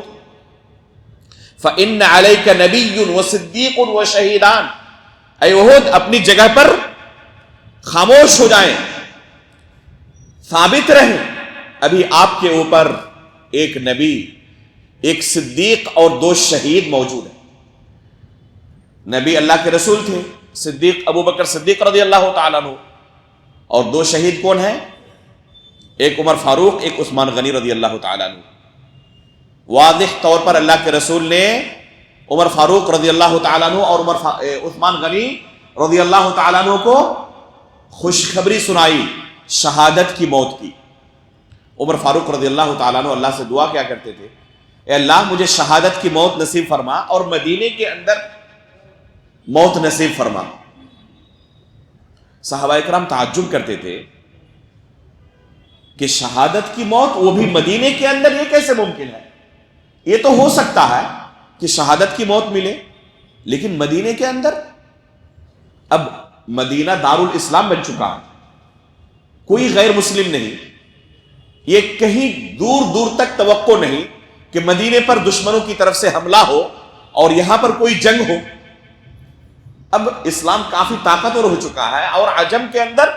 فإن علیک نبی وصدیق وشہیدان، اے احد اپنی جگہ پر خاموش ہو جائیں، ثابت رہیں، ابھی آپ کے اوپر ایک نبی، ایک صدیق اور دو شہید موجود ہیں۔ نبی اللہ کے رسول تھے، صدیق ابو بکر صدیق رضی اللہ تعالیٰ عنہ، اور دو شہید کون ہیں؟ ایک عمر فاروق، ایک عثمان غنی رضی اللہ تعالیٰ عنہ۔ واضح طور پر اللہ کے رسول نے عمر فاروق رضی اللہ تعالیٰ عنہ اور عثمان غنی رضی اللہ تعالیٰ عنہ کو خوشخبری سنائی شہادت کی موت کی۔ عمر فاروق رضی اللہ تعالیٰ عنہ اللہ سے دعا کیا کرتے تھے، اے اللہ مجھے شہادت کی موت نصیب فرما اور مدینے کے اندر موت نصیب فرما۔ صحابہ کرام تعجب کرتے تھے کہ شہادت کی موت، وہ بھی مدینے کے اندر، یہ کیسے ممکن ہے؟ یہ تو ہو سکتا ہے کہ شہادت کی موت ملے، لیکن مدینے کے اندر؟ اب مدینہ دارالاسلام بن چکا ہے، کوئی غیر مسلم نہیں، یہ کہیں دور دور تک توقع نہیں کہ مدینے پر دشمنوں کی طرف سے حملہ ہو اور یہاں پر کوئی جنگ ہو۔ اب اسلام کافی طاقتور ہو چکا ہے اور عجم کے اندر،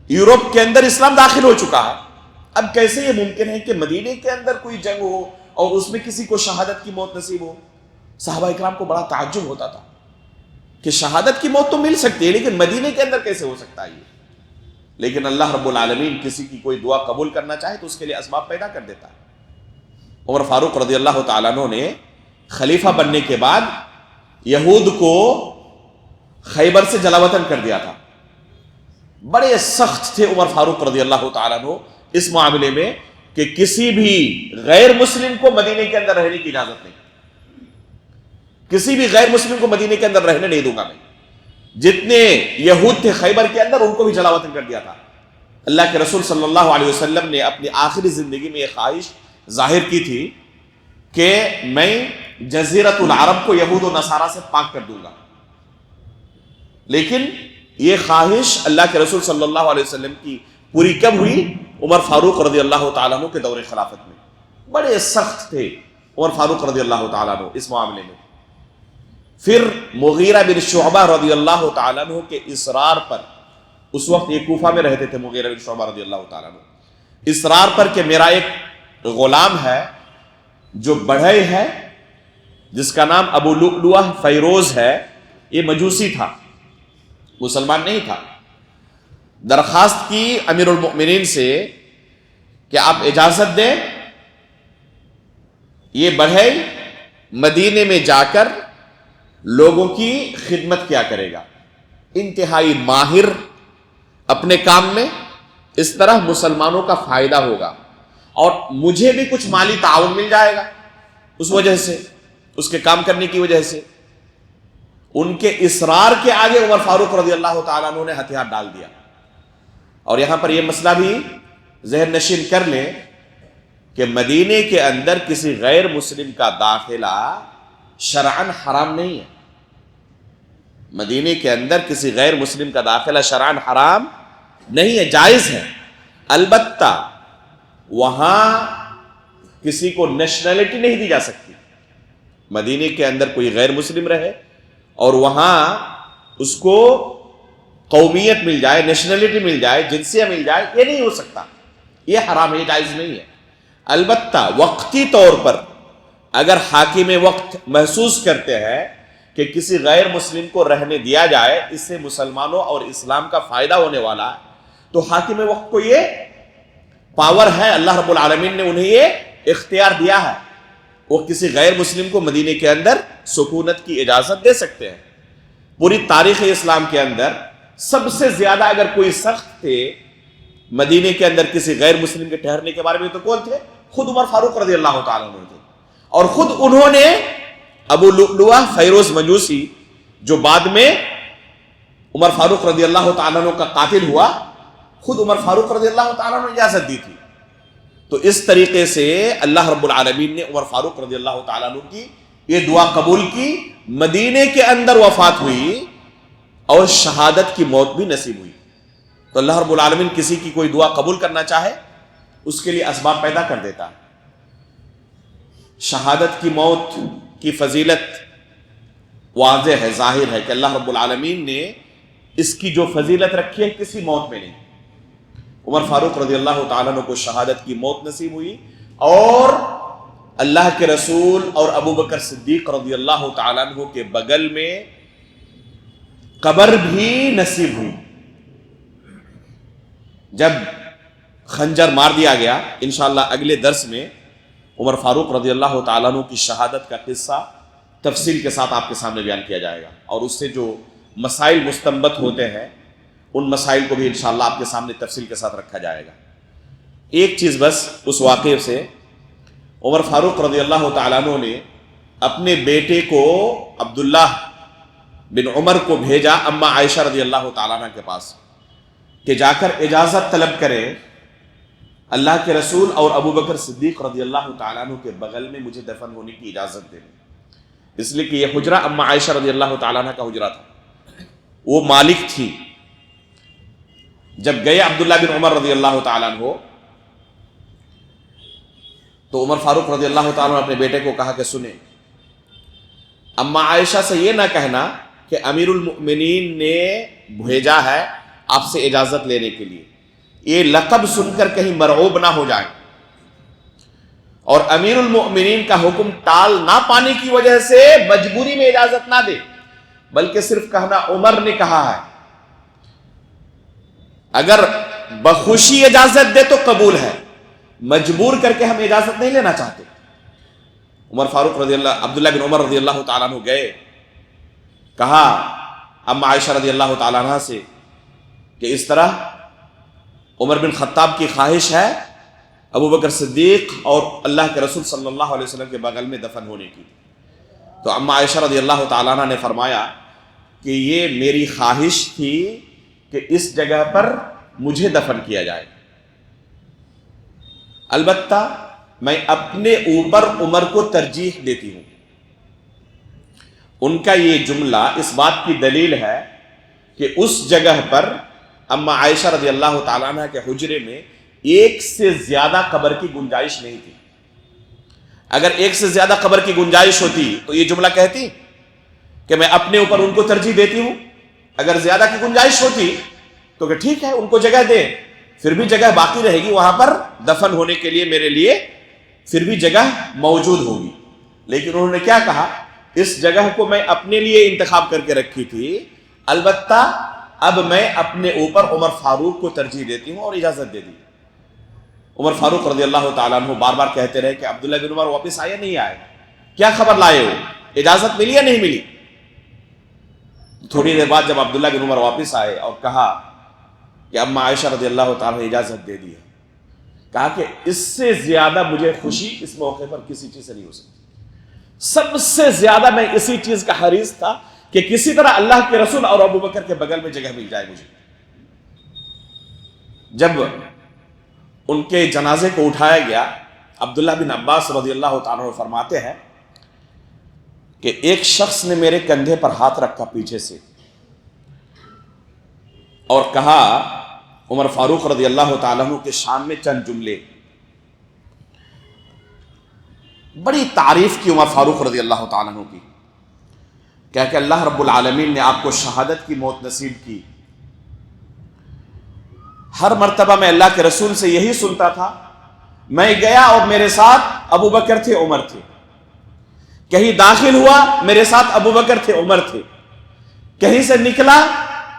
یورپ کے اندر اسلام داخل ہو چکا ہے۔ اب کیسے یہ ممکن ہے کہ مدینے کے اندر کوئی جنگ ہو اور اس میں کسی کو شہادت کی موت نصیب ہو؟ صحابہ اکرام کو بڑا تعجب ہوتا تھا کہ شہادت کی موت تو مل سکتی ہے، لیکن مدینے کے اندر کیسے ہو سکتا ہے یہ؟ لیکن اللہ رب العالمین کسی کی کوئی دعا قبول کرنا چاہے تو اس کے لیے اسباب پیدا کر دیتا ہے۔ عمر فاروق رضی اللہ تعالیٰ عنہ نے خلیفہ بننے کے بعد یہود کو خیبر سے جلا وطن کر دیا تھا۔ بڑے سخت تھے عمر فاروق رضی اللہ تعالیٰ عنہ اس معاملے میں کہ کسی بھی غیر مسلم کو مدینے کے اندر رہنے کی اجازت نہیں، کسی بھی غیر مسلم کو مدینے کے اندر رہنے نہیں دوں گا میں۔ جتنے یہود تھے خیبر کے اندر ان کو بھی جلا وطن کر دیا تھا۔ اللہ کے رسول صلی اللہ علیہ وسلم نے اپنی آخری زندگی میں یہ خواہش ظاہر کی تھی کہ میں جزیرۃ العرب کو یہود و نصارہ سے پاک کر دوں گا، لیکن یہ خواہش اللہ کے رسول صلی اللہ علیہ وسلم کی پوری کب ہوئی؟ عمر فاروق رضی اللہ تعالیٰ عنہ کے دور خلافت میں۔ بڑے سخت تھے عمر فاروق رضی اللہ تعالیٰ عنہ اس معاملے میں۔ پھر مغیرہ بن شعبہ رضی اللہ تعالیٰ عنہ کے اصرار پر، اس وقت یہ کوفہ میں رہتے تھے مغیرہ بن شعبہ رضی اللہ تعالیٰ عنہ، اصرار پر کہ میرا ایک غلام ہے جو بڑھئی ہے جس کا نام ابو لؤلؤہ فیروز ہے، یہ مجوسی تھا، مسلمان نہیں تھا، درخواست کی امیر المؤمنین سے کہ آپ اجازت دیں یہ بڑھئی مدینے میں جا کر لوگوں کی خدمت کیا کرے گا، انتہائی ماہر اپنے کام میں، اس طرح مسلمانوں کا فائدہ ہوگا اور مجھے بھی کچھ مالی تعاون مل جائے گا اس وجہ سے، اس کے کام کرنے کی وجہ سے۔ ان کے اصرار کے آگے عمر فاروق رضی اللہ تعالیٰ عنہ نے ہتھیار ڈال دیا۔ اور یہاں پر یہ مسئلہ بھی ذہن نشین کر لیں کہ مدینے کے اندر کسی غیر مسلم کا داخلہ شرعاً حرام نہیں ہے، مدینے کے اندر کسی غیر مسلم کا داخلہ شرعاً حرام نہیں ہے، جائز ہے۔ البتہ وہاں کسی کو نیشنلٹی نہیں دی جا سکتی۔ مدینے کے اندر کوئی غیر مسلم رہے اور وہاں اس کو قومیت مل جائے، نیشنلٹی مل جائے، جنسیہ مل جائے، یہ نہیں ہو سکتا، یہ حرام ہے، یہ جائز نہیں ہے۔ البتہ وقتی طور پر اگر حاکم وقت محسوس کرتے ہیں کہ کسی غیر مسلم کو رہنے دیا جائے، اس سے مسلمانوں اور اسلام کا فائدہ ہونے والا ہے، تو حاکم وقت کو یہ پاور ہے، اللہ رب العالمین نے انہیں یہ اختیار دیا ہے، وہ کسی غیر مسلم کو مدینے کے اندر سکونت کی اجازت دے سکتے ہیں۔ پوری تاریخ اسلام کے اندر سب سے زیادہ اگر کوئی سخت تھے مدینے کے اندر کسی غیر مسلم کے ٹھہرنے کے بارے میں تو کون تھے؟ خود عمر فاروق رضی اللہ تعالیٰ عنہ تھے، اور خود انہوں نے ابو لؤلؤہ فیروز مجوسی جو بعد میں عمر فاروق رضی اللہ تعالیٰ عنہ کا قاتل ہوا، خود عمر فاروق رضی اللہ تعالیٰ عنہ نے اجازت دی تھی۔ تو اس طریقے سے اللہ رب العالمین نے عمر فاروق رضی اللہ تعالیٰ عنہ کی یہ دعا قبول کی، مدینے کے اندر وفات ہوئی اور شہادت کی موت بھی نصیب ہوئی۔ تو اللہ رب العالمین کسی کی کوئی دعا قبول کرنا چاہے اس کے لیے اسباب پیدا کر دیتا ہے۔ شہادت کی موت کی فضیلت واضح ہے، ظاہر ہے کہ اللہ رب العالمین نے اس کی جو فضیلت رکھی ہے کسی موت میں نہیں۔ عمر فاروق رضی اللہ تعالیٰ عنہ کو شہادت کی موت نصیب ہوئی، اور اللہ کے رسول اور ابو بکر صدیق رضی اللہ تعالیٰ عنہ کے بغل میں قبر بھی نصیب ہوئی۔ جب خنجر مار دیا گیا، انشاءاللہ اگلے درس میں عمر فاروق رضی اللہ تعالیٰ عنہ کی شہادت کا قصہ تفصیل کے ساتھ آپ کے سامنے بیان کیا جائے گا، اور اس سے جو مسائل مستنبط ہوتے ہیں ان مسائل کو بھی انشاءاللہ آپ کے سامنے تفصیل کے ساتھ رکھا جائے گا۔ ایک چیز بس اس واقعے سے، عمر فاروق رضی اللہ تعالیٰ عنہ نے اپنے بیٹے کو عبداللہ بن عمر کو بھیجا اما عائشہ رضی اللہ تعالیٰ عنہ کے پاس کہ جا کر اجازت طلب کرے اللہ کے رسول اور ابو بکر صدیق رضی اللہ تعالیٰ عنہ کے بغل میں مجھے دفن ہونے کی اجازت دے، اس لیے کہ یہ حجرہ اما عائشہ رضی اللہ تعالیٰ عنہ کا حجرہ تھا، وہ مالک تھی۔ جب گئے عبداللہ بن عمر رضی اللہ تعالیٰ عنہ تو عمر فاروق رضی اللہ تعالیٰ عنہ اپنے بیٹے کو کہا کہ سنیں، اما عائشہ سے یہ نہ کہنا کہ امیر المؤمنین نے بھیجا ہے آپ سے اجازت لینے کے لیے، یہ لقب سن کر کہیں مرعوب نہ ہو جائیں، اور امیر المؤمنین کا حکم ٹال نہ پانے کی وجہ سے مجبوری میں اجازت نہ دے، بلکہ صرف کہنا عمر نے کہا ہے۔ اگر بخوشی اجازت دے تو قبول ہے، مجبور کر کے ہم اجازت نہیں لینا چاہتے۔ عمر فاروق رضی اللہ عبداللہ بن عمر رضی اللہ تعالیٰ عنہ گئے، کہا اما عائشہ رضی اللہ تعالیٰ عنہ سے کہ اس طرح عمر بن خطاب کی خواہش ہے ابو بکر صدیق اور اللہ کے رسول صلی اللہ علیہ وسلم کے بغل میں دفن ہونے کی۔ تو اما عائشہ رضی اللہ تعالیٰ عنہ نے فرمایا کہ یہ میری خواہش تھی کہ اس جگہ پر مجھے دفن کیا جائے، البتہ میں اپنے اوپر عمر کو ترجیح دیتی ہوں۔ ان کا یہ جملہ اس بات کی دلیل ہے کہ اس جگہ پر اما عائشہ رضی اللہ تعالیٰ عنہ کے حجرے میں ایک سے زیادہ قبر کی گنجائش نہیں تھی۔ اگر ایک سے زیادہ قبر کی گنجائش ہوتی تو یہ جملہ کہتی کہ میں اپنے اوپر ان کو ترجیح دیتی ہوں، اگر زیادہ کی گنجائش ہوتی تو کہ ٹھیک ہے ان کو جگہ دے، پھر بھی جگہ باقی رہے گی وہاں پر دفن ہونے کے لیے، میرے لیے پھر بھی جگہ موجود ہوگی۔ لیکن انہوں نے کیا کہا، اس جگہ کو میں اپنے لیے انتخاب کر کے رکھی تھی، البتہ اب میں اپنے اوپر عمر فاروق کو ترجیح دیتی ہوں، اور اجازت دے دی۔ عمر فاروق رضی اللہ تعالیٰ عنہ بار بار کہتے رہے کہ عبداللہ بن عمر واپس آئے نہیں آئے، کیا خبر لائے ہو، اجازت ملی یا نہیں ملی؟ تھوڑی دیر بعد جب عبداللہ بن عمر واپس آئے اور کہا کہ اما عائشہ رضی اللہ تعالیٰ نے اجازت دے دی ہے، کہا کہ اس سے زیادہ مجھے خوشی اس موقع پر کسی چیز سے نہیں ہو سکتی، سب سے زیادہ میں اسی چیز کا حریص تھا کہ کسی طرح اللہ کے رسول اور ابو بکر کے بغل میں جگہ مل جائے مجھے۔ جب ان کے جنازے کو اٹھایا گیا، عبداللہ بن عباس رضی اللہ تعالیٰ عنہ فرماتے ہیں کہ ایک شخص نے میرے کندھے پر ہاتھ رکھا پیچھے سے اور کہا، عمر فاروق رضی اللہ تعالیٰ عنہ کے شان میں چند جملے، بڑی تعریف کی عمر فاروق رضی اللہ تعالیٰ عنہ کی، کہ اللہ رب العالمین نے آپ کو شہادت کی موت نصیب کی۔ ہر مرتبہ میں اللہ کے رسول سے یہی سنتا تھا، میں گیا اور میرے ساتھ ابو بکر تھے، عمر تھے، کہیں داخل ہوا میرے ساتھ ابو بکر تھے، عمر تھے، کہیں سے نکلا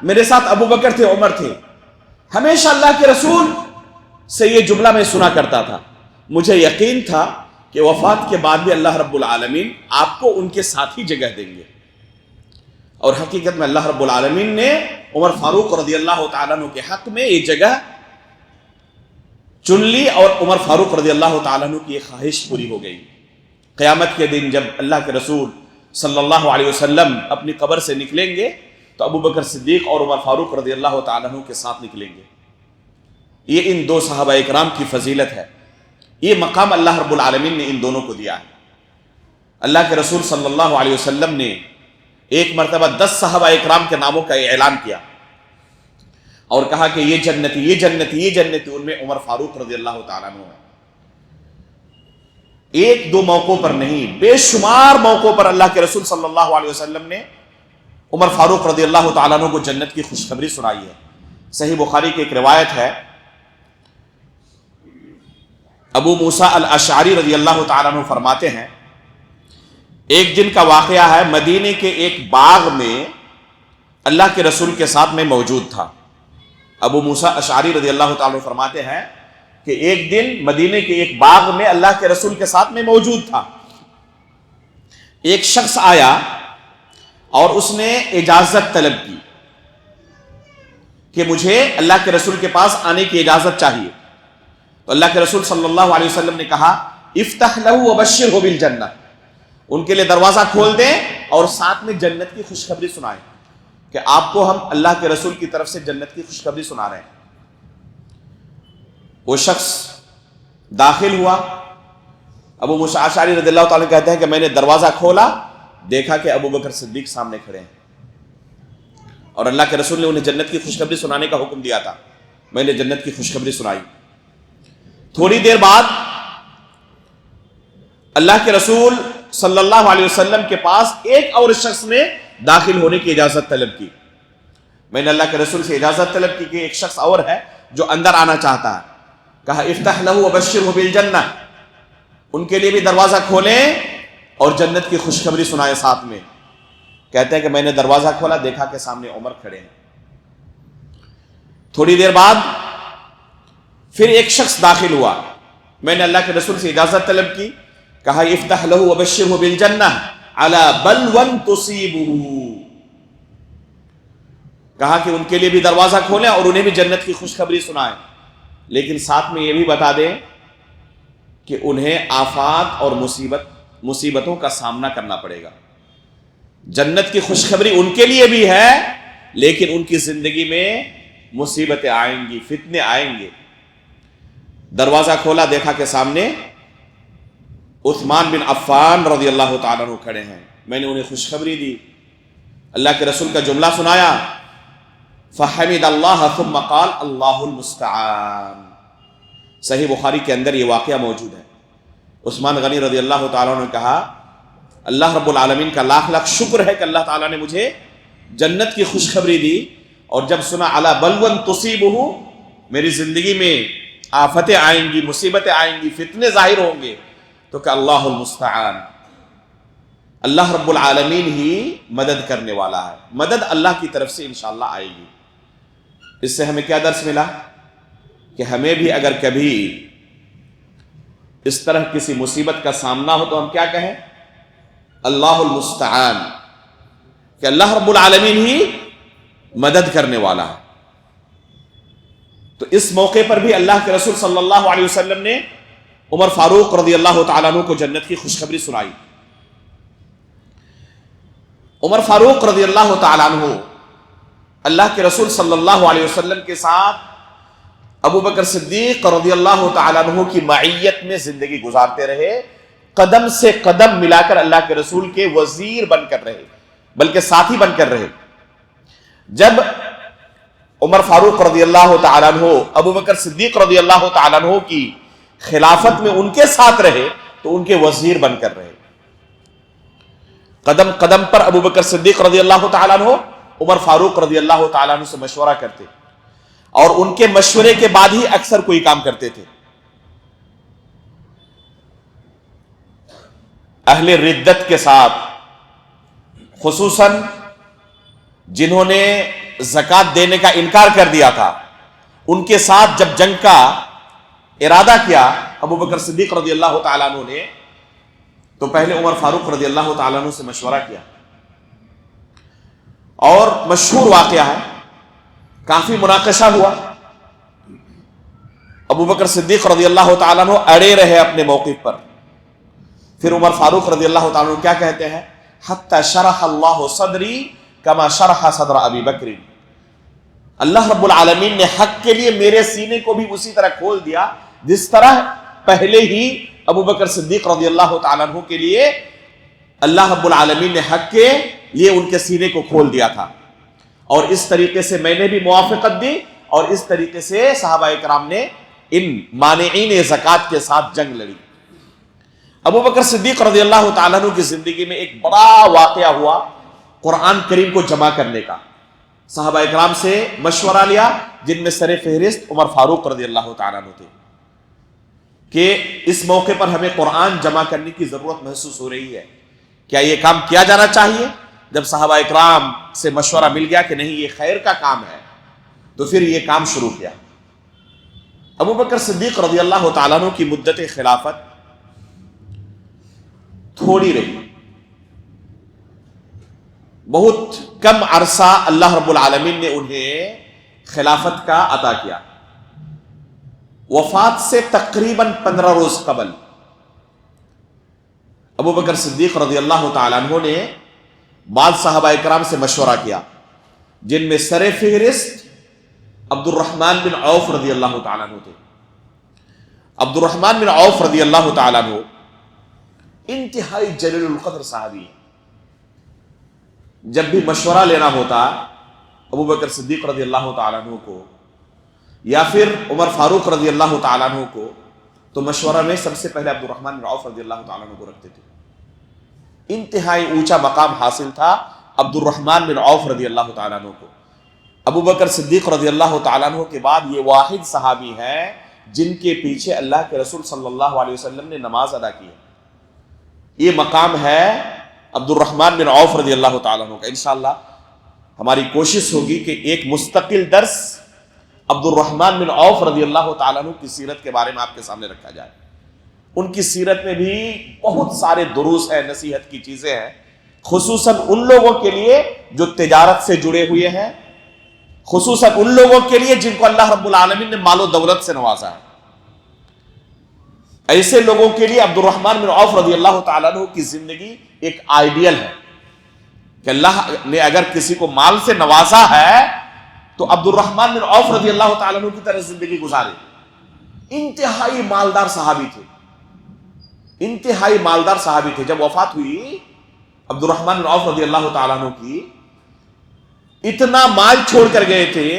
میرے ساتھ ابو بکر تھے، عمر تھے، ہمیشہ اللہ کے رسول سے یہ جملہ میں سنا کرتا تھا، مجھے یقین تھا کہ وفات کے بعد بھی اللہ رب العالمین آپ کو ان کے ساتھ ہی جگہ دیں گے، اور حقیقت میں اللہ رب العالمین نے عمر فاروق رضی اللہ تعالیٰ عنہ کے حق میں یہ جگہ چن لی، اور عمر فاروق رضی اللہ تعالیٰ عنہ کی یہ خواہش پوری ہو گئی۔ قیامت کے دن جب اللہ کے رسول صلی اللہ علیہ وسلم اپنی قبر سے نکلیں گے تو ابو بکر صدیق اور عمر فاروق رضی اللہ تعالیٰ عنہ کے ساتھ نکلیں گے۔ یہ ان دو صحابہ اکرام کی فضیلت ہے، یہ مقام اللہ رب العالمین نے ان دونوں کو دیا ہے۔ اللہ کے رسول صلی اللہ علیہ وسلم نے ایک مرتبہ 10 صحابہ اکرام کے ناموں کا اعلان کیا اور کہا کہ یہ جنتی، یہ جنتی، یہ جنتی، ان میں عمر فاروق رضی اللہ تعالیٰ عنہ ہے۔ ایک دو موقعوں پر نہیں، بے شمار موقعوں پر اللہ کے رسول صلی اللہ علیہ وسلم نے عمر فاروق رضی اللہ تعالیٰ عنہ کو جنت کی خوشخبری سنائی ہے۔ صحیح بخاری کی ایک روایت ہے، ابو موسیٰ الاشعری رضی اللہ تعالیٰ عنہ فرماتے ہیں، ایک دن کا واقعہ ہے، مدینے کے ایک باغ میں اللہ کے رسول کے ساتھ میں موجود تھا۔ ابو موسیٰ اشعری رضی اللہ تعالیٰ عنہ فرماتے ہیں کہ ایک دن مدینے کے ایک باغ میں اللہ کے رسول کے ساتھ میں موجود تھا، ایک شخص آیا اور اس نے اجازت طلب کی کہ مجھے اللہ کے رسول کے پاس آنے کی اجازت چاہیے، تو اللہ کے رسول صلی اللہ علیہ وسلم نے کہا افتح لہ وبشرہ بالجنہ، ان کے لیے دروازہ کھول دیں اور ساتھ میں جنت کی خوشخبری سنائیں کہ آپ کو ہم اللہ کے رسول کی طرف سے جنت کی خوشخبری سنا رہے ہیں۔ وہ شخص داخل ہوا، ابو موسیٰ اشعری رضی اللہ تعالیٰ کہتے ہیں کہ میں نے دروازہ کھولا، دیکھا کہ ابو بکر صدیق سامنے کھڑے ہیں، اور اللہ کے رسول نے انہیں جنت کی خوشخبری سنانے کا حکم دیا تھا، میں نے جنت کی خوشخبری سنائی۔ تھوڑی دیر بعد اللہ کے رسول صلی اللہ علیہ وسلم کے پاس ایک اور شخص نے داخل ہونے کی اجازت طلب کی، میں نے اللہ کے رسول سے اجازت طلب کی کہ ایک شخص اور ہے جو اندر آنا چاہتا ہے، کہا افتح لہ وبشرہ بالجنہ، ان کے لیے بھی دروازہ کھولیں اور جنت کی خوشخبری سنائے ساتھ میں۔ کہتے ہیں کہ میں نے دروازہ کھولا، دیکھا کہ سامنے عمر کھڑے ہیں۔ تھوڑی دیر بعد پھر ایک شخص داخل ہوا، میں نے اللہ کے رسول سے اجازت طلب کی، کہا افتح لہ وبشرہ بالجنہ علی بلوى تصیبہ، کہا کہ ان کے لیے بھی دروازہ کھولیں اور انہیں بھی جنت کی خوشخبری سنائیں، لیکن ساتھ میں یہ بھی بتا دیں کہ انہیں آفات اور مصیبتوں کا سامنا کرنا پڑے گا۔ جنت کی خوشخبری ان کے لیے بھی ہے، لیکن ان کی زندگی میں مصیبتیں آئیں گی، فتنے آئیں گے۔ دروازہ کھولا، دیکھا کہ سامنے عثمان بن عفان رضی اللہ تعالیٰ عنہ کھڑے ہیں، میں نے انہیں خوشخبری دی، اللہ کے رسول کا جملہ سنایا، فحمد اللہ ثم قال اللہ المستعان۔ صحیح بخاری کے اندر یہ واقعہ موجود ہے۔ عثمان غنی رضی اللہ تعالیٰ عنہ نے کہا اللہ رب العالمین کا لاکھ لاکھ شکر ہے کہ اللہ تعالیٰ نے مجھے جنت کی خوشخبری دی، اور جب سنا علی بلوى تصیبہ، میری زندگی میں آفتیں آئیں گی، مصیبتیں آئیں گی، فتنے ظاہر ہوں گے، تو کہ اللہ المستعان، اللہ رب العالمین ہی مدد کرنے والا ہے، مدد اللہ کی طرف سے انشاءاللہ آئے گی۔ اس سے ہمیں کیا درس ملا؟ کہ ہمیں بھی اگر کبھی اس طرح کسی مصیبت کا سامنا ہو تو ہم کیا کہیں؟ اللہ المستعان، کہ اللہ رب العالمین ہی مدد کرنے والا ہے۔ تو اس موقع پر بھی اللہ کے رسول صلی اللہ علیہ وسلم نے عمر فاروق رضی اللہ تعالیٰ عنہ کو جنت کی خوشخبری سنائی۔ عمر فاروق رضی اللہ تعالیٰ عنہ اللہ کے رسول صلی اللہ علیہ وسلم کے ساتھ ابو بکر صدیق رضی اللہ تعالیٰ عنہ کی معیت میں زندگی گزارتے رہے، قدم سے قدم ملا کر اللہ کے رسول کے وزیر بن کر رہے، بلکہ ساتھی بن کر رہے۔ جب عمر فاروق رضی اللہ تعالیٰ عنہ ابو بکر صدیق رضی اللہ تعالیٰ عنہ کی خلافت میں ان کے ساتھ رہے تو ان کے وزیر بن کر رہے۔ قدم قدم پر ابو بکر صدیق رضی اللہ تعالیٰ عنہ عمر فاروق رضی اللہ تعالیٰ عنہ سے مشورہ کرتے، اور ان کے مشورے کے بعد ہی اکثر کوئی کام کرتے تھے۔ اہل ردت کے ساتھ، خصوصاً جنہوں نے زکوٰۃ دینے کا انکار کر دیا تھا، ان کے ساتھ جب جنگ کا ارادہ کیا ابو بکر صدیق رضی اللہ تعالیٰ عنہ نے، تو پہلے عمر فاروق رضی اللہ تعالیٰ عنہ سے مشورہ کیا، اور مشہور واقعہ ہے، کافی مناقشہ ہوا، ابو بکر صدیق رضی اللہ تعالیٰ عنہ اڑے رہے اپنے موقف پر، پھر عمر فاروق رضی اللہ تعالیٰ عنہ کیا کہتے ہیں، حتی شرح اللہ صدری کما شرح صدر ابی بکر، اللہ رب العالمین نے حق کے لیے میرے سینے کو بھی اسی طرح کھول دیا جس طرح پہلے ہی ابو بکر صدیق رضی اللہ تعالیٰ عنہ کے لیے اللہ رب العالمین نے حق کے لیے ان کے سینے کو کھول دیا تھا، اور اس طریقے سے میں نے بھی موافقت دی، اور اس طریقے سے صحابہ کرام نے ان مانعین زکوٰۃ کے ساتھ جنگ لڑی۔ ابو بکر صدیق رضی اللہ تعالیٰ عنہ کی زندگی میں ایک بڑا واقعہ ہوا قرآن کریم کو جمع کرنے کا، صحابہ کرام سے مشورہ لیا، جن میں سر فہرست عمر فاروق رضی اللہ تعالیٰ عنہ تھے، کہ اس موقع پر ہمیں قرآن جمع کرنے کی ضرورت محسوس ہو رہی ہے، کیا یہ کام کیا جانا چاہیے؟ جب صحابہ اکرام سے مشورہ مل گیا کہ نہیں یہ خیر کا کام ہے، تو پھر یہ کام شروع کیا۔ ابو بکر صدیق رضی اللہ تعالیٰ عنہ کی مدت خلافت تھوڑی رہی، بہت کم عرصہ اللہ رب العالمین نے انہیں خلافت کا عطا کیا۔ وفات سے تقریباً 15 روز قبل ابو بکر صدیق رضی اللہ تعالیٰ عنہ نے بعض صحابہ اکرام سے مشورہ کیا، جن میں سر فہرست عبد الرحمن بن عوف رضی اللہ تعالیٰ عنہ تھے۔ عبد الرحمن بن عوف رضی اللہ تعالیٰ عنہ انتہائی جلیل القدر صحابی، جب بھی مشورہ لینا ہوتا ابو بکر صدیق رضی اللہ تعالیٰ عنہ کو یا پھر عمر فاروق رضی اللہ تعالیٰ عنہ کو، تو مشورہ میں سب سے پہلے عبد الرحمن بن عوف رضی اللہ تعالیٰ عنہ کو رکھتے تھے۔ انتہائی اونچا مقام حاصل تھا عبد الرحمن بن عوف رضی اللہ تعالیٰ عنہ کو۔ ابو بکر صدیق رضی اللہ تعالیٰ عنہ کے بعد یہ واحد صحابی ہیں جن کے پیچھے اللہ کے رسول صلی اللہ علیہ وسلم نے نماز ادا کی ہے۔ یہ مقام ہے عبد الرحمن بن عوف رضی اللہ تعالیٰ عنہ کا۔ انشاءاللہ ہماری کوشش ہوگی کہ ایک مستقل درس عبد الرحمن بن عوف رضی اللہ تعالیٰ عنہ کی سیرت کے بارے میں آپ کے سامنے رکھا جائے۔ ان کی سیرت میں بھی بہت سارے دروس ہیں، نصیحت کی چیزیں ہیں، خصوصاً ان لوگوں کے لیے جو تجارت سے جڑے ہوئے ہیں، خصوصاً ان لوگوں کے لیے جن کو اللہ رب العالمین نے مال و دولت سے نوازا ہے۔ ایسے لوگوں کے لیے عبد الرحمن بن عوف رضی اللہ تعالیٰ عنہ کی زندگی ایک آئیڈیل ہے کہ اللہ نے اگر کسی کو مال سے نوازا ہے تو عبد الرحمن بن عوف رضی اللہ تعالیٰ عنہ کی طرح زندگی گزارے۔ انتہائی مالدار صحابی تھے، انتہائی مالدار صحابی تھے۔ جب وفات ہوئی عبد الرحمن بن عوف رضی اللہ تعالیٰ عنہ کی، اتنا مال چھوڑ کر گئے تھے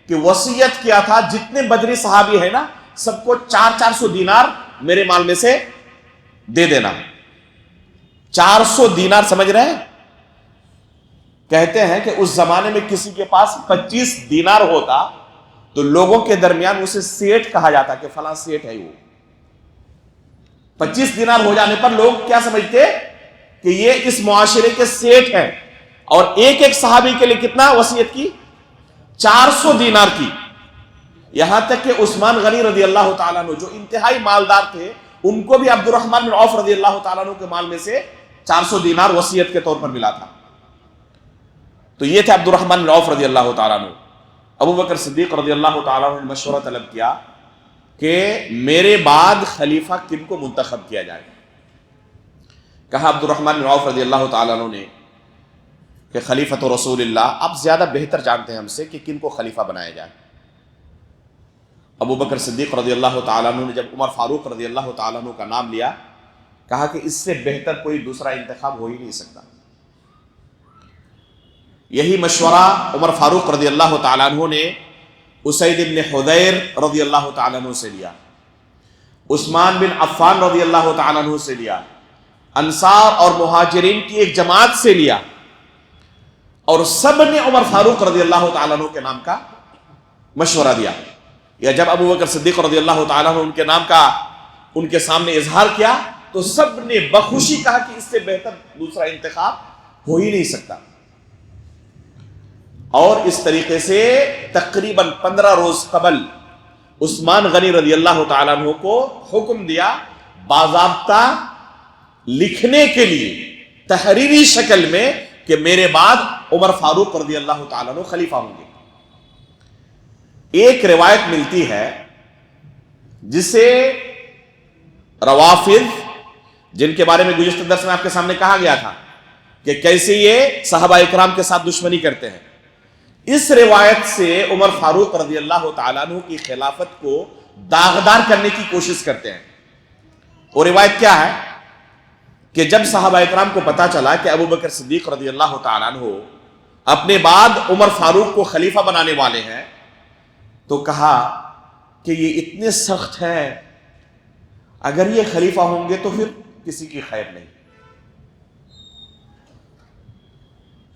کہ وصیت کیا تھا جتنے بدری صحابی ہیں نا سب کو 400 دینار میرے مال میں سے دے دینا۔ 400 دینار سمجھ رہے ہیں؟ کہتے ہیں کہ اس زمانے میں کسی کے پاس 25 دینار ہوتا تو لوگوں کے درمیان اسے سیٹ کہا جاتا کہ فلاں سیٹ ہے وہ۔ 25 دینار ہو جانے پر لوگ کیا سمجھتے کہ یہ اس معاشرے کے سیٹ ہیں، اور ایک ایک صحابی کے لیے کتنا وصیت کی؟ 400 دینار کی۔ یہاں تک کہ عثمان غنی رضی اللہ تعالیٰ عنہ جو انتہائی مالدار تھے، ان کو بھی عبد الرحمن بن عوف رضی اللہ تعالیٰ عنہ کے مال میں سے 400 دینار وصیت کے طور پر ملا تھا۔ تو یہ تھے عبد الرحمن بن عوف رضی اللہ تعالیٰ عنہ۔ ابو بکر صدیق رضی اللہ تعالیٰ عنہ نے مشورہ طلب کیا کہ میرے بعد خلیفہ کن کو منتخب کیا جائے۔ کہا عبد الرحمن بن عوف رضی اللہ تعالیٰ عنہ نے کہ خلیفۃ رسول اللہ، آپ زیادہ بہتر جانتے ہیں ہم سے کہ کن کو خلیفہ بنایا جائے۔ ابو بکر صدیق رضی اللہ تعالیٰ عنہ نے جب عمر فاروق رضی اللہ تعالیٰ عنہ کا نام لیا، کہا کہ اس سے بہتر کوئی دوسرا انتخاب ہو ہی نہیں سکتا۔ یہی مشورہ عمر فاروق رضی اللہ تعالیٰ عنہ نے اسید بن حضیر رضی اللہ تعالیٰ عنہ سے لیا، عثمان بن عفان رضی اللہ تعالیٰ عنہ سے لیا، انصار اور مہاجرین کی ایک جماعت سے لیا، اور سب نے عمر فاروق رضی اللہ تعالیٰ عنہ کے نام کا مشورہ دیا۔ یا جب ابو بکر صدیق رضی اللہ تعالیٰ عنہ ان کے نام کا ان کے سامنے اظہار کیا تو سب نے بخوشی کہا کہ اس سے بہتر دوسرا انتخاب ہو ہی نہیں سکتا۔ اور اس طریقے سے تقریباً 15 روز قبل عثمان غنی رضی اللہ تعالیٰ عنہ کو حکم دیا باضابطہ لکھنے کے لیے تحریری شکل میں کہ میرے بعد عمر فاروق رضی اللہ تعالیٰ عنہ خلیفہ ہوں گے. ایک روایت ملتی ہے جسے روافض، جن کے بارے میں گزشتہ درس میں آپ کے سامنے کہا گیا تھا کہ کیسے یہ صحابہ اکرام کے ساتھ دشمنی کرتے ہیں، اس روایت سے عمر فاروق رضی اللہ تعالیٰ عنہ کی خلافت کو داغدار کرنے کی کوشش کرتے ہیں. وہ روایت کیا ہے کہ جب صحابہ اکرام کو پتا چلا کہ ابو بکر صدیق رضی اللہ تعالیٰ عنہ اپنے بعد عمر فاروق کو خلیفہ بنانے والے ہیں تو کہا کہ یہ اتنے سخت ہیں، اگر یہ خلیفہ ہوں گے تو پھر کسی کی خیر نہیں.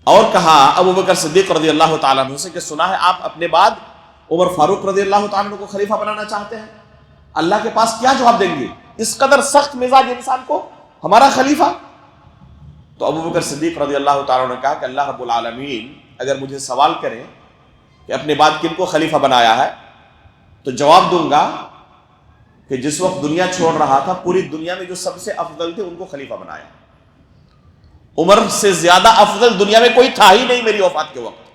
اور کہا ابو بکر صدیق رضی اللہ تعالیٰ عنہ سے کہ سنا ہے آپ اپنے بعد عمر فاروق رضی اللہ تعالیٰ عنہ کو خلیفہ بنانا چاہتے ہیں، اللہ کے پاس کیا جواب دیں گے اس قدر سخت مزاج انسان کو ہمارا خلیفہ؟ تو ابو بکر صدیق رضی اللہ تعالیٰ عنہ نے کہا کہ اللہ رب العالمین اگر مجھے سوال کریں کہ اپنے بعد کن کو خلیفہ بنایا ہے تو جواب دوں گا کہ جس وقت دنیا چھوڑ رہا تھا پوری دنیا میں جو سب سے افضل تھے ان کو خلیفہ بنایا. عمر سے زیادہ افضل دنیا میں کوئی تھا ہی نہیں میری وفات کے وقت.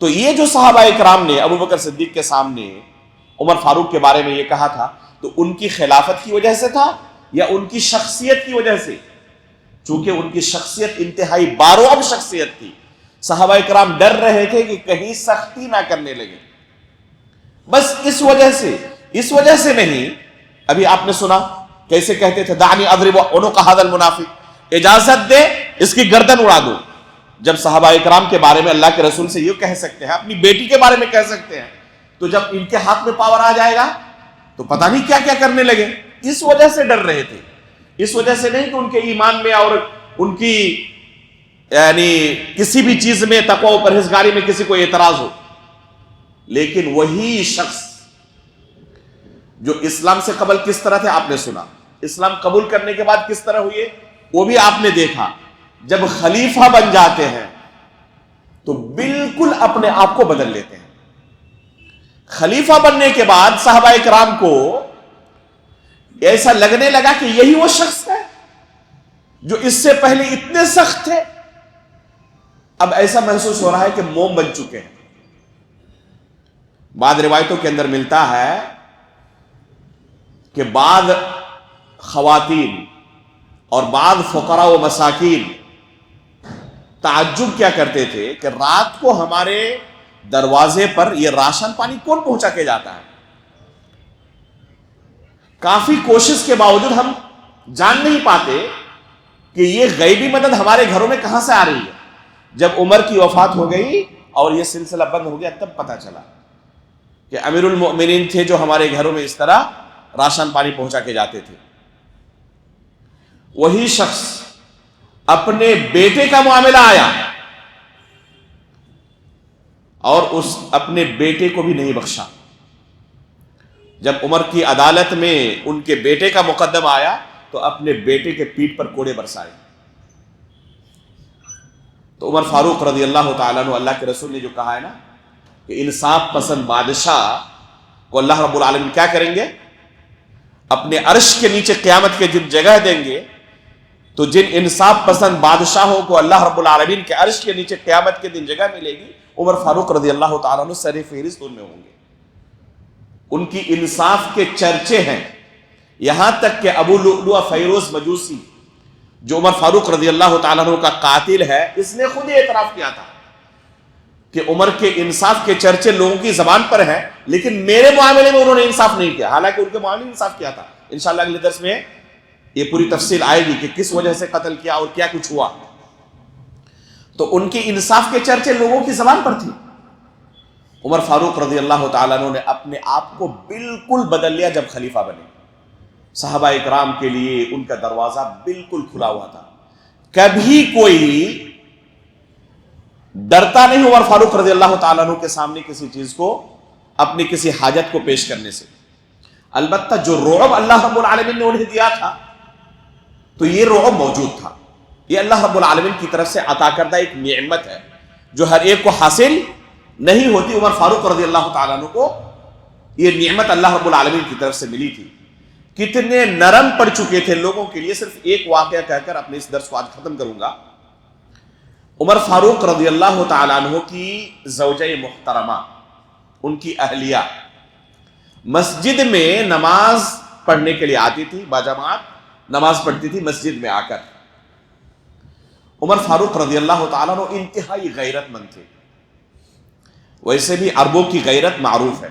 تو یہ جو صحابہ اکرام نے ابو بکر صدیق کے سامنے عمر فاروق کے بارے میں یہ کہا تھا تو ان کی خلافت کی وجہ سے تھا یا ان کی شخصیت کی وجہ سے؟ چونکہ ان کی شخصیت انتہائی باروب شخصیت تھی، صحابہ اکرام ڈر رہے تھے کہ کہیں سختی نہ کرنے لگے. بس اس وجہ سے نہیں. ابھی آپ نے سنا کیسے کہتے تھے دعنی اضرب عنق هذا المنافق، اجازت دے اس کی گردن اڑا دو. جب صحابہ اکرام کے بارے میں اللہ کے رسول سے یہ کہہ سکتے ہیں، اپنی بیٹی کے بارے میں کہہ سکتے ہیں، تو جب ان کے ہاتھ میں پاور آ جائے گا تو پتہ نہیں کیا کیا کرنے لگے. اس وجہ سے ڈر رہے تھے، اس وجہ سے نہیں کہ ان کے ایمان میں اور ان کی یعنی کسی بھی چیز میں تقوی و پرہیزگاری میں کسی کو اعتراض ہو. لیکن وہی شخص جو اسلام سے قبل کس طرح تھے آپ نے سنا، اسلام قبول کرنے کے بعد کس طرح ہوئے وہ بھی آپ نے دیکھا. جب خلیفہ بن جاتے ہیں تو بالکل اپنے آپ کو بدل لیتے ہیں. خلیفہ بننے کے بعد صحابہ اکرام کو ایسا لگنے لگا کہ یہی وہ شخص ہے جو اس سے پہلے اتنے سخت تھے، اب ایسا محسوس ہو رہا ہے کہ موم بن چکے ہیں. بعض روایتوں کے اندر ملتا ہے کہ بعض خواتین اور بعض فقراء و مساکین تعجب کیا کرتے تھے کہ رات کو ہمارے دروازے پر یہ راشن پانی کون پہنچا کے جاتا ہے. کافی کوشش کے باوجود ہم جان نہیں پاتے کہ یہ غیبی مدد ہمارے گھروں میں کہاں سے آ رہی ہے. جب عمر کی وفات ہو گئی اور یہ سلسلہ بند ہو گیا تب پتہ چلا کہ امیر المؤمنین تھے جو ہمارے گھروں میں اس طرح راشن پانی پہنچا کے جاتے تھے. وہی شخص اپنے بیٹے کا معاملہ آیا اور اس اپنے بیٹے کو بھی نہیں بخشا. جب عمر کی عدالت میں ان کے بیٹے کا مقدمہ آیا تو اپنے بیٹے کے پیٹھ پر کوڑے برسائے. تو عمر فاروق رضی اللہ تعالیٰ عنہ، اللہ کے رسول نے جو کہا ہے نا کہ انصاف پسند بادشاہ کو اللہ رب العالمین کیا کریں گے، اپنے عرش کے نیچے قیامت کے دن جگہ دیں گے. تو جن انصاف پسند بادشاہوں کو اللہ رب العالمین کے عرش کے نیچے قیامت کے دن جگہ ملے گی، عمر فاروق رضی اللہ تعالیٰ عنہ سر فہرست ان میں ہوں گے. ان کی انصاف کے چرچے ہیں، یہاں تک کہ ابو لؤلؤ فیروز مجوسی جو عمر فاروق رضی اللہ تعالیٰ عنہ کا قاتل ہے، اس نے خود اعتراف کیا تھا کہ عمر کے انصاف کے چرچے لوگوں کی زبان پر ہیں لیکن میرے معاملے میں انہوں نے انصاف نہیں کیا، حالانکہ ان کے معاملے میں انصاف کیا تھا. انشاءاللہ اگلے درس میں یہ پوری تفصیل آئے گی کہ کس وجہ سے قتل کیا اور کیا کچھ ہوا. تو ان کی انصاف کے چرچے لوگوں کی زبان پر تھی. عمر فاروق رضی اللہ تعالیٰ عنہ نے اپنے آپ کو بالکل بدل لیا جب خلیفہ بنے. صحابہ اکرام کے لیے ان کا دروازہ بالکل کھلا ہوا تھا. کبھی کوئی ڈرتا نہیں عمر فاروق رضی اللہ تعالیٰ عنہ کے سامنے کسی چیز کو، اپنی کسی حاجت کو پیش کرنے سے. البتہ جو رعب اللہ رب العالمین نے انہیں دیا تھا تو یہ رعب موجود تھا. یہ اللہ رب العالمین کی طرف سے عطا کردہ ایک نعمت ہے جو ہر ایک کو حاصل نہیں ہوتی. عمر فاروق رضی اللہ تعالیٰ عنہ کو یہ نعمت اللہ رب العالمین کی طرف سے ملی تھی، کتنے نرم پڑ چکے تھے لوگوں کے لیے. صرف ایک واقعہ کہہ کر اپنے اس درس کو آج ختم کروں گا. عمر فاروق رضی اللہ تعالیٰ عنہ کی زوجہ محترمہ، ان کی اہلیہ مسجد میں نماز پڑھنے کے لیے آتی تھی، باجماعت نماز پڑھتی تھی مسجد میں آ کر. عمر فاروق رضی اللہ تعالیٰ عنہ انتہائی غیرت مند تھے. ویسے بھی عربوں کی غیرت معروف ہے،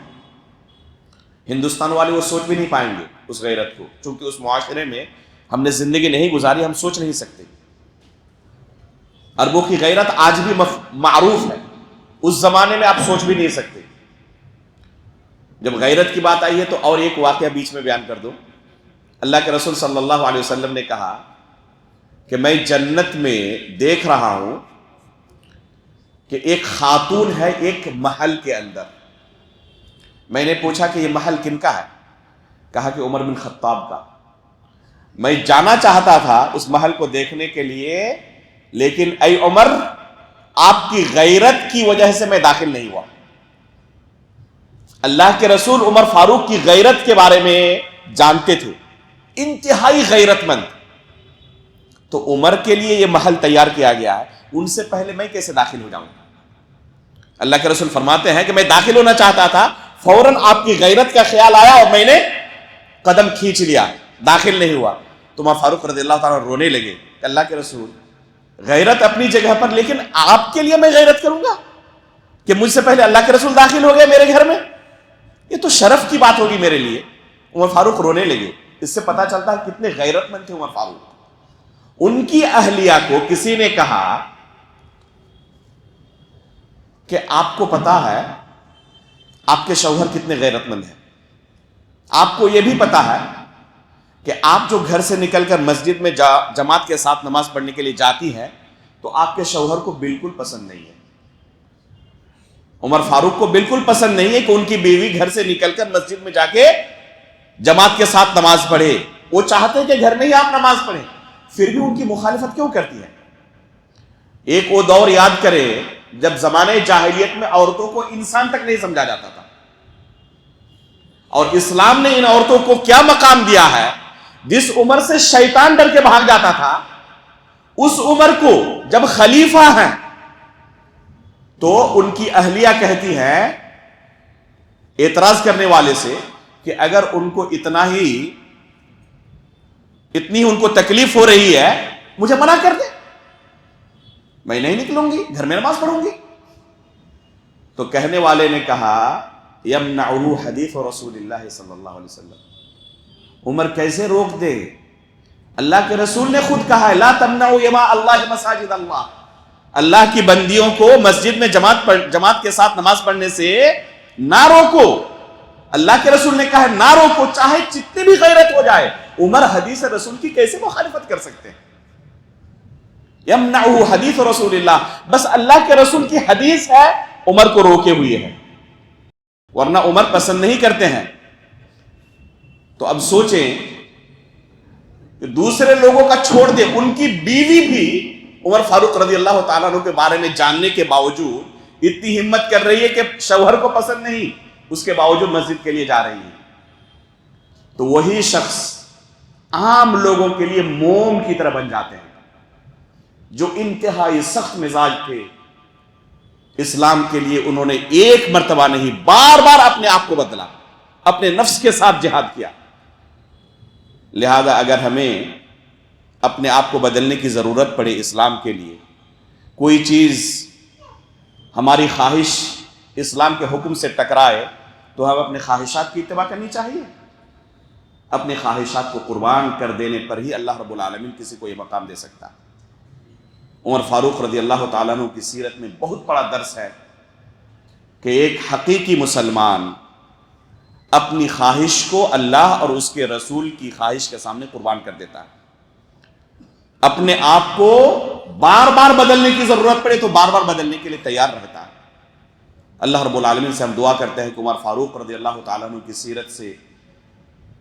ہندوستان والے وہ سوچ بھی نہیں پائیں گے اس غیرت کو، چونکہ اس معاشرے میں ہم نے زندگی نہیں گزاری، ہم سوچ نہیں سکتے. عربوں کی غیرت آج بھی معروف ہے، اس زمانے میں آپ سوچ بھی نہیں سکتے. جب غیرت کی بات آئی ہے تو اور ایک واقعہ بیچ میں بیان کر دوں. اللہ کے رسول صلی اللہ علیہ وسلم نے کہا کہ میں جنت میں دیکھ رہا ہوں کہ ایک خاتون ہے ایک محل کے اندر. میں نے پوچھا کہ یہ محل کن کا ہے؟ کہا کہ عمر بن خطاب کا. میں جانا چاہتا تھا اس محل کو دیکھنے کے لیے، لیکن اے عمر، آپ کی غیرت کی وجہ سے میں داخل نہیں ہوا. اللہ کے رسول عمر فاروق کی غیرت کے بارے میں جانتے تھے، انتہائی غیرت مند. تو عمر کے لیے یہ محل تیار کیا گیا ہے، ان سے پہلے میں کیسے داخل ہو جاؤں؟ اللہ کے رسول فرماتے ہیں کہ میں داخل ہونا چاہتا تھا، فوراً آپ کی غیرت کا خیال آیا اور میں نے قدم کھینچ لیا، داخل نہیں ہوا. تو عمر فاروق رضی اللہ تعالیٰ رونے لگے کہ اللہ کے رسول، غیرت اپنی جگہ پر، لیکن آپ کے لیے میں غیرت کروں گا کہ مجھ سے پہلے اللہ کے رسول داخل ہو گئے میرے گھر میں؟ یہ تو شرف کی بات ہوگی میرے لیے. عمر فاروق رونے لگے. اس سے پتا چلتا ہے کتنے غیرت مند تھے عمر فاروق. ان کی اہلیہ کو کسی نے کہا کہ آپ کو پتا ہے آپ کے شوہر کتنے غیرت مند ہیں، آپ کو یہ بھی پتا ہے کہ آپ جو گھر سے نکل کر مسجد میں جماعت کے ساتھ نماز پڑھنے کے لیے جاتی ہیں تو آپ کے شوہر کو بالکل پسند نہیں ہے. عمر فاروق کو بالکل پسند نہیں ہے کہ ان کی بیوی گھر سے نکل کر مسجد میں جا کے جماعت کے ساتھ نماز پڑھے. وہ چاہتے ہیں کہ گھر میں ہی آپ نماز پڑھیں، پھر بھی ان کی مخالفت کیوں کرتی ہے؟ ایک وہ دور یاد کرے جب زمانے جاہلیت میں عورتوں کو انسان تک نہیں سمجھا جاتا تھا، اور اسلام نے ان عورتوں کو کیا مقام دیا ہے. جس عمر سے شیطان ڈر کے بھاگ جاتا تھا، اس عمر کو جب خلیفہ ہیں تو ان کی اہلیہ کہتی ہے اعتراض کرنے والے سے کہ اگر ان کو اتنی ان کو تکلیف ہو رہی ہے، مجھے منع کر دے، میں نہیں نکلوں گی، گھر میں نماز پڑھوں گی. تو کہنے والے نے کہا یمنعہ حدیث رسول اللہ صلی اللہ علیہ وسلم. عمر کیسے روک دے؟ اللہ کے رسول نے خود کہا ہے لا تمنعوا یما اللہ مساجد اللہ. اللہ کی بندیوں کو مسجد میں جماعت کے ساتھ نماز پڑھنے سے نہ روکو. اللہ کے رسول نے کہا ہے نہ روکو، چاہے جتنی بھی غیرت ہو جائے. عمر حدیث رسول کی کیسے مخالفت کر سکتے ہیں؟ یمنعہ حدیث رسول اللہ، بس اللہ کے رسول کی حدیث ہے عمر کو روکے ہوئے ہیں، ورنہ عمر پسند نہیں کرتے ہیں. تو اب سوچیں کہ دوسرے لوگوں کا چھوڑ دے، ان کی بیوی بھی عمر فاروق رضی اللہ تعالیٰ عنہ کے بارے میں جاننے کے باوجود اتنی ہمت کر رہی ہے کہ شوہر کو پسند نہیں، اس کے باوجود مسجد کے لیے جا رہی ہے. تو وہی شخص عام لوگوں کے لیے موم کی طرح بن جاتے ہیں. جو انتہائی سخت مزاج تھے، اسلام کے لیے انہوں نے ایک مرتبہ نہیں بار بار اپنے آپ کو بدلا، اپنے نفس کے ساتھ جہاد کیا. لہذا اگر ہمیں اپنے آپ کو بدلنے کی ضرورت پڑے اسلام کے لیے، کوئی چیز ہماری خواہش اسلام کے حکم سے ٹکرائے تو ہم اپنے خواہشات کی اتباع کرنی چاہیے. اپنے خواہشات کو قربان کر دینے پر ہی اللہ رب العالمین کسی کو یہ مقام دے سکتا. عمر فاروق رضی اللہ تعالیٰ عنہ کی سیرت میں بہت بڑا درس ہے کہ ایک حقیقی مسلمان اپنی خواہش کو اللہ اور اس کے رسول کی خواہش کے سامنے قربان کر دیتا ہے. اپنے آپ کو بار بار بدلنے کی ضرورت پڑے تو بار بار بدلنے کے لیے تیار رہتا ہے. اللہ رب العالمین سے ہم دعا کرتے ہیں کہ عمر فاروق رضی اللہ تعالیٰ عنہ کی سیرت سے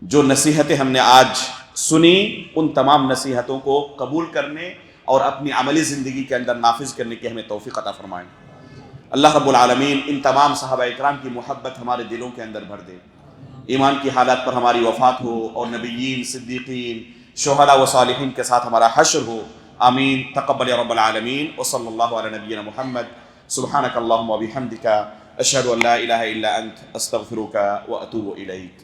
جو نصیحتیں ہم نے آج سنی، ان تمام نصیحتوں کو قبول کرنے اور اپنی عملی زندگی کے اندر نافذ کرنے کی ہمیں توفیق عطا فرمائیں. اللہ رب العالمین ان تمام صحابہ اکرام کی محبت ہمارے دلوں کے اندر بھر دے. ایمان کی حالات پر ہماری وفات ہو اور نبیین، صدیقین، شہداء و صالحین کے ساتھ ہمارا حشر ہو. آمین. تقبل یا رب العالمین. وصلی اللہ علی نبینا محمد. سبحانک اللہم و بحمدک، اشہد ان لا الہ الا انت، استغفرک و اتوب الیک.